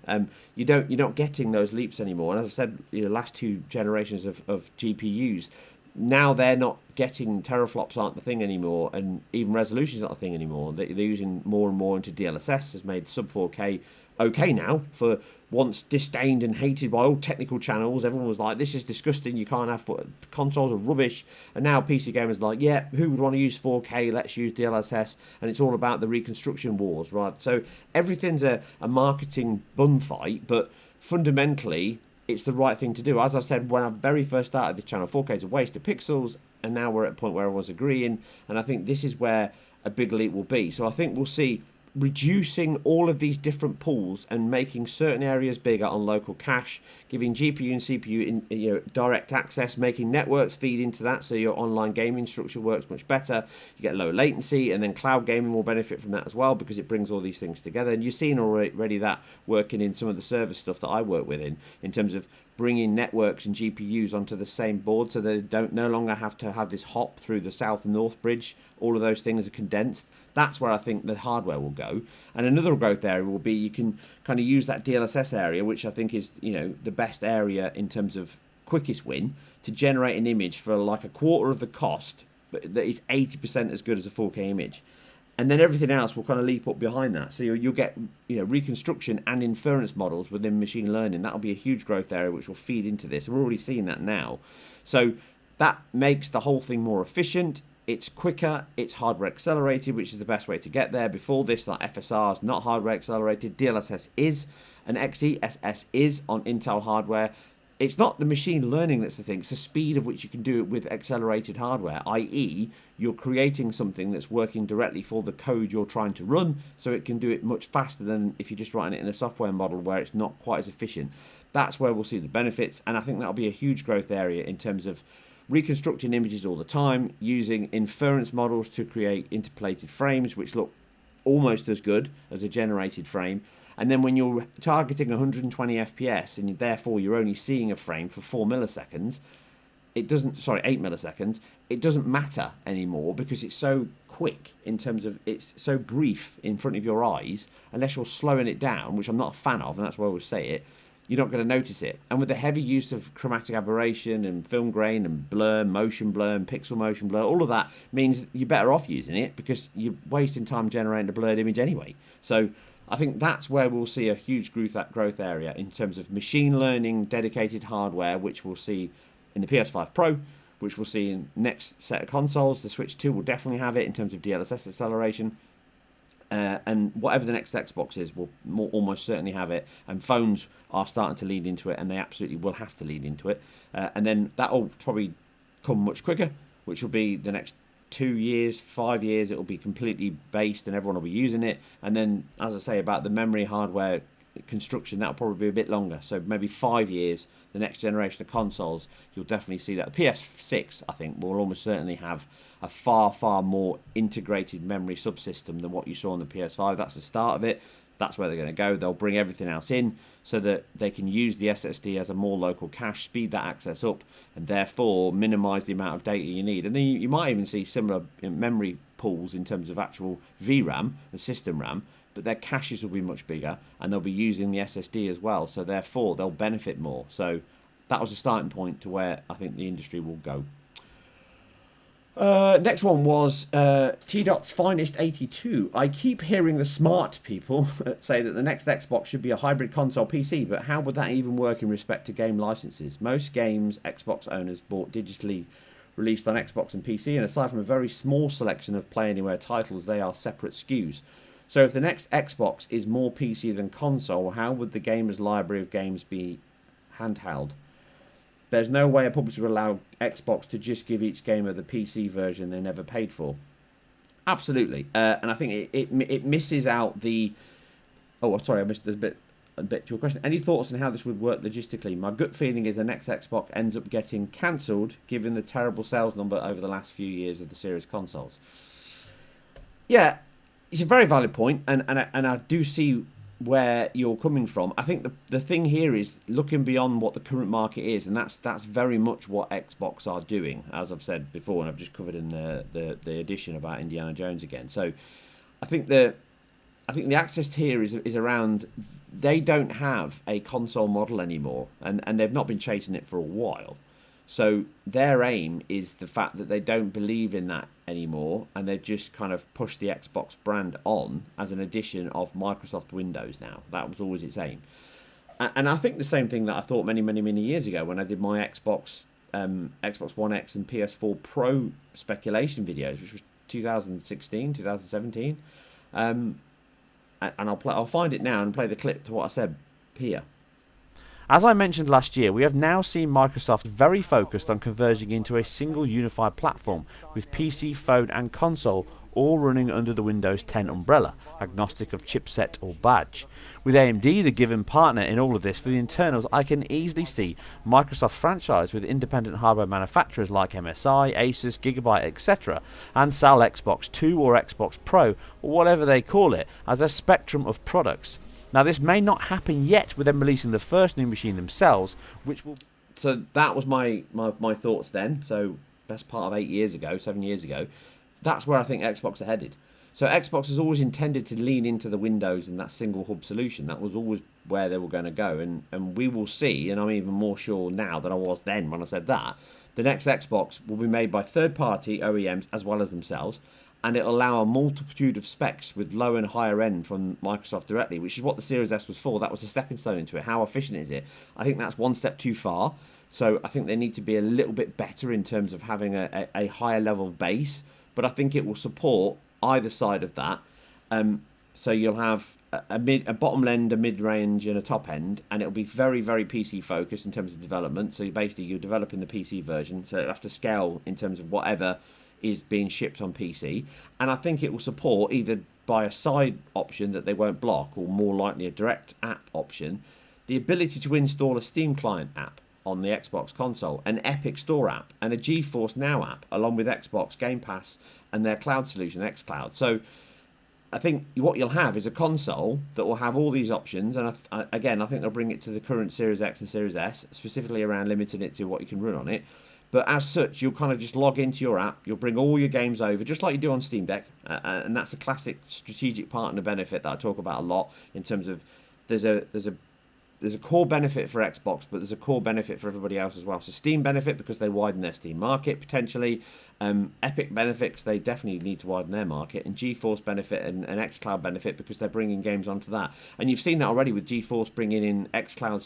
You're not getting those leaps anymore. And as I've said, last two generations of GPUs, now they're not getting teraflops aren't the thing anymore, and even resolution's not a thing anymore. They're using more and more into DLSS, has made sub 4K okay now, for once disdained and hated by all technical channels. Everyone was like, this is disgusting, you can't have consoles are rubbish, and now PC gamers are like, yeah, who would want to use 4K, let's use DLSS, and it's all about the reconstruction wars, right? So everything's a marketing bun fight, but fundamentally it's the right thing to do. As I said when I very first started this channel, 4K is a waste of pixels, and now we're at a point where everyone's agreeing, and I think this is where a big leap will be. So I think we'll see reducing all of these different pools and making certain areas bigger on local cache, giving GPU and CPU direct access, making networks feed into that so your online gaming structure works much better, you get low latency, and then cloud gaming will benefit from that as well because it brings all these things together. And you've seen already that working in some of the server stuff that I work with in terms of bringing networks and GPUs onto the same board, so they no longer have to have this hop through the south and north bridge. All of those things are condensed. That's where I think the hardware will go. And another growth area will be you can kind of use that DLSS area, which I think is the best area in terms of quickest win, to generate an image for like a quarter of the cost, but that is 80% as good as a 4K image. And then everything else will kind of leap up behind that. So you'll get reconstruction and inference models within machine learning. That'll be a huge growth area which will feed into this. We're already seeing that now. So that makes the whole thing more efficient. It's quicker. It's hardware accelerated, which is the best way to get there. Before this, like FSR is not hardware accelerated. DLSS is, and XeSS is on Intel hardware. It's not the machine learning that's the thing, it's the speed of which you can do it with accelerated hardware, i.e. you're creating something that's working directly for the code you're trying to run, so it can do it much faster than if you're just writing it in a software model where it's not quite as efficient. That's where we'll see the benefits, and I think that'll be a huge growth area in terms of reconstructing images all the time, using inference models to create interpolated frames which look almost as good as a generated frame. And then when you're targeting 120 FPS and therefore you're only seeing a frame for 8 milliseconds, it doesn't matter anymore because it's so quick in terms of it's so brief in front of your eyes. Unless you're slowing it down, which I'm not a fan of, and that's why I always say it, you're not going to notice it. And with the heavy use of chromatic aberration and film grain and blur, motion blur and pixel motion blur, all of that means you're better off using it because you're wasting time generating a blurred image anyway. So I think that's where we'll see a huge growth area in terms of machine learning, dedicated hardware, which we'll see in the PS5 Pro, which we'll see in next set of consoles. The Switch 2 will definitely have it in terms of DLSS acceleration. And whatever the next Xbox is will almost certainly have it. And phones are starting to lead into it, and they absolutely will have to lead into it. And then that will probably come much quicker, which will be the next 2 years, 5 years, it'll be completely based and everyone will be using it. And then, as I say, about the memory hardware construction, that'll probably be a bit longer. So maybe 5 years, the next generation of consoles, you'll definitely see that. The PS6, I think, will almost certainly have a far, far more integrated memory subsystem than what you saw on the PS5. That's the start of it. That's where they're going to go. They'll bring everything else in so that they can use the SSD as a more local cache, speed that access up, and therefore minimize the amount of data you need. And then you might even see similar memory pools in terms of actual VRAM and system RAM, but their caches will be much bigger, and they'll be using the SSD as well. So therefore, they'll benefit more. So that was a starting point to where I think the industry will go. Next one was T-Dot's Finest 82. I keep hearing the smart people say that the next Xbox should be a hybrid console PC, but how would that even work in respect to game licenses? Most games Xbox owners bought digitally released on Xbox and PC, and aside from a very small selection of Play Anywhere titles, they are separate SKUs. So if the next Xbox is more PC than console, how would the gamer's library of games be handheld? There's no way a publisher would allow Xbox to just give each gamer the PC version they never paid for. Absolutely, and I think it misses out the. Oh, sorry, I missed a bit to your question. Any thoughts on how this would work logistically? My gut feeling is the next Xbox ends up getting cancelled, given the terrible sales number over the last few years of the series consoles. Yeah, it's a very valid point, and I do see where you're coming from. I think the thing here is looking beyond what the current market is, and that's very much what Xbox are doing, as I've said before, and I've just covered in the edition about Indiana Jones again. So I think the access here is around, they don't have a console model anymore, and they've not been chasing it for a while. So their aim is the fact that they don't believe in that anymore, and they've just kind of pushed the Xbox brand on as an addition of Microsoft Windows now. That was always its aim. And I think the same thing that I thought many, many, many years ago when I did my Xbox One X and PS4 Pro speculation videos, which was 2016, 2017. And I'll find it now and play the clip to what I said here. As I mentioned last year, we have now seen Microsoft very focused on converging into a single unified platform with PC, phone and console all running under the Windows 10 umbrella, agnostic of chipset or badge. With AMD the given partner in all of this for the internals, I can easily see Microsoft franchise with independent hardware manufacturers like MSI, Asus, Gigabyte, etc. and sell Xbox 2 or Xbox Pro, or whatever they call it, as a spectrum of products. Now, this may not happen yet with them releasing the first new machine themselves, which will... So that was my thoughts then. So best part of 7 years ago. That's where I think Xbox are headed. So Xbox has always intended to lean into the Windows and that single hub solution. That was always where they were going to go. And we will see, and I'm even more sure now than I was then when I said that, the next Xbox will be made by third-party OEMs as well as themselves. And it'll allow a multitude of specs with low and higher end from Microsoft directly, which is what the Series S was for. That was a stepping stone into it. How efficient is it? I think that's one step too far. So I think they need to be a little bit better in terms of having a higher level base. But I think it will support either side of that. So you'll have a bottom end, a mid-range, and a top end, and it'll be very, very PC focused in terms of development. So you're developing the PC version, so it'll have to scale in terms of whatever is being shipped on PC, and I think it will support either by a side option that they won't block, or more likely a direct app option, the ability to install a Steam client app on the Xbox console, an Epic Store app, and a GeForce Now app, along with Xbox Game Pass and their cloud solution, xCloud. So I think what you'll have is a console that will have all these options, and again, I think they'll bring it to the current Series X and Series S, specifically around limiting it to what you can run on it. But as such, you'll kind of just log into your app, you'll bring all your games over, just like you do on Steam Deck, and that's a classic strategic partner benefit that I talk about a lot in terms of there's a core benefit for Xbox, but there's a core benefit for everybody else as well. So Steam benefit because they widen their Steam market potentially. Epic benefit because they definitely need to widen their market. And GeForce benefit and xCloud benefit because they're bringing games onto that. And you've seen that already with GeForce bringing in Xbox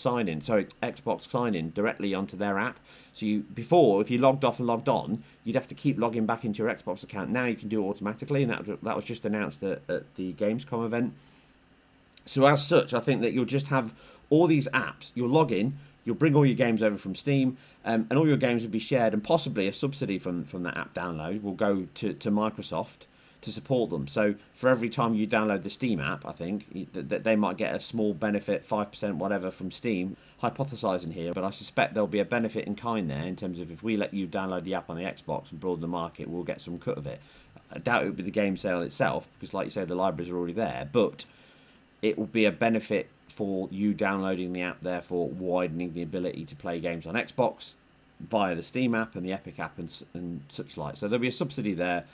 sign-in directly onto their app. So before, if you logged off and logged on, you'd have to keep logging back into your Xbox account. Now you can do it automatically, and that was just announced at the Gamescom event. So as such, I think that you'll just have all these apps. You'll log in, you'll bring all your games over from Steam, and all your games will be shared, and possibly a subsidy from that app download will go to Microsoft to support them. So for every time you download the Steam app, I think that they might get a small benefit, 5% whatever from Steam. Hypothesizing here, but I suspect there'll be a benefit in kind there in terms of if we let you download the app on the Xbox and broaden the market, we'll get some cut of it. I doubt it would be the game sale itself, because like you say, the libraries are already there, but it will be a benefit for you downloading the app, therefore widening the ability to play games on Xbox via the Steam app and the Epic app and such like. So there'll be a subsidy there.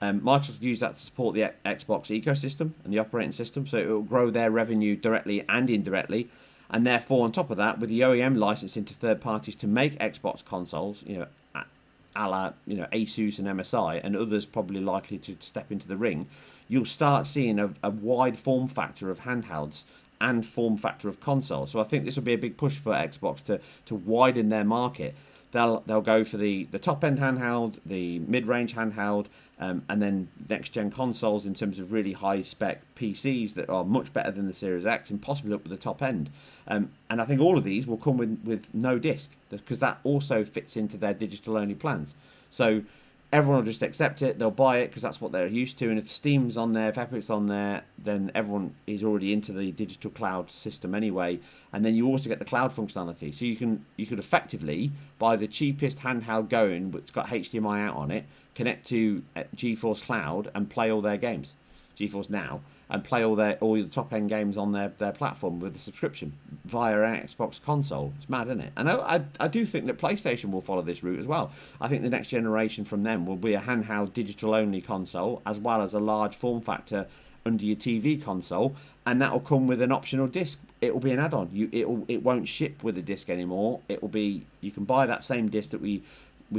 Microsoft use that to support the Xbox ecosystem and the operating system, so it will grow their revenue directly and indirectly. And therefore, on top of that, with the OEM licensing to third parties to make Xbox consoles, a la Asus and MSI, and others probably likely to step into the ring, you'll start seeing a wide form factor of handhelds and form factor of consoles. So I think this will be a big push for Xbox to widen their market. They'll go for the top end handheld, the mid range handheld, and then next gen consoles in terms of really high spec PCs that are much better than the Series X and possibly up with the top end. And I think all of these will come with no disc, because that also fits into their digital only plans. So everyone will just accept it, they'll buy it because that's what they're used to, and if Steam's on there, if Epic's on there, then everyone is already into the digital cloud system anyway, and then you also get the cloud functionality. So you could effectively buy the cheapest handheld going, which got HDMI out on it, connect to GeForce Cloud and play all their games, GeForce Now, and play all the top end games on their platform with the subscription via an Xbox console. It's mad, isn't it? And I do think that PlayStation will follow this route as well. I think the next generation from them will be a handheld digital only console, as well as a large form factor under your TV console, and that will come with an optional disc. It will be an add-on. It won't ship with a disc anymore. It will be, you can buy that same disc that we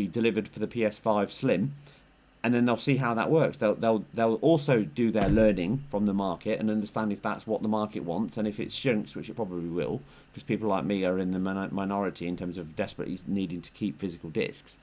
delivered for the PS5 Slim, and then they'll see how that works. They'll also do their learning from the market and understand if that's what the market wants, and if it shrinks, which it probably will, because people like me are in the minority in terms of desperately needing to keep physical discs,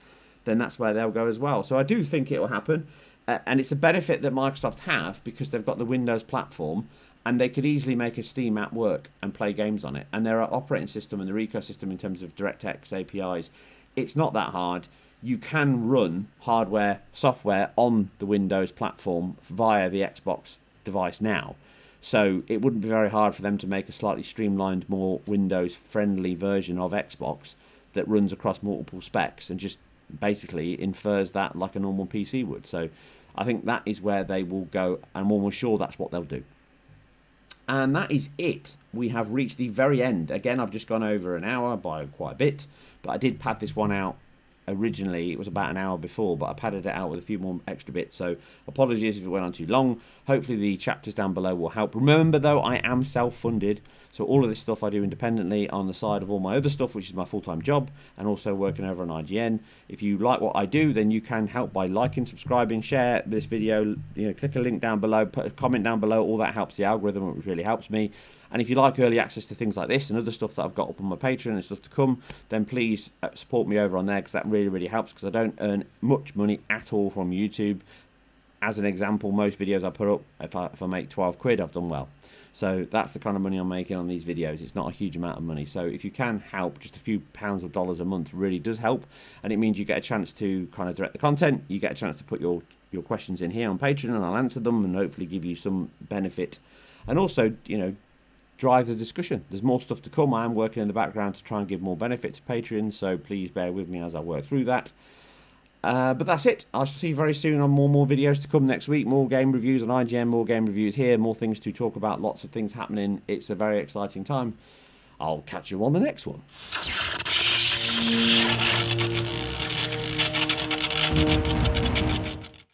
then that's where they'll go as well. So I do think it will happen, and it's a benefit that Microsoft have because they've got the Windows platform, and they could easily make a Steam app work and play games on it. And their operating system and their ecosystem in terms of DirectX APIs, it's not that hard. You can run hardware, software on the Windows platform via the Xbox device now. So it wouldn't be very hard for them to make a slightly streamlined, more Windows-friendly version of Xbox that runs across multiple specs and just basically infers that like a normal PC would. So I think that is where they will go, and I'm almost sure that's what they'll do. And that is it. We have reached the very end. Again, I've just gone over an hour by quite a bit, but I did pad this one out. Originally it was about an hour before, but I padded it out with a few more extra bits, so apologies if it went on too long. Hopefully the chapters down below will help. Remember though, I am self-funded, so all of this stuff I do independently on the side of all my other stuff, which is my full-time job, and also working over on IGN. If you like what I do, then you can help by liking, subscribing, share this video, click a link down below, put a comment down below. All that helps the algorithm, which really helps me. And if you like early access to things like this and other stuff that I've got up on my Patreon and stuff to come, then please support me over on there, because that really, really helps, because I don't earn much money at all from YouTube. As an example, most videos I put up, if I make 12 quid, I've done well. So that's the kind of money I'm making on these videos. It's not a huge amount of money. So if you can help, just a few pounds or dollars a month really does help. And it means you get a chance to kind of direct the content. You get a chance to put your questions in here on Patreon, and I'll answer them and hopefully give you some benefit. And also, drive the discussion. There's more stuff to come. I am working in the background to try and give more benefit to Patreon, so please bear with me as I work through that. But that's it. I shall see you very soon on more videos to come next week. More game reviews on IGN, more game reviews here, more things to talk about, lots of things happening. It's a very exciting time. I'll catch you on the next one.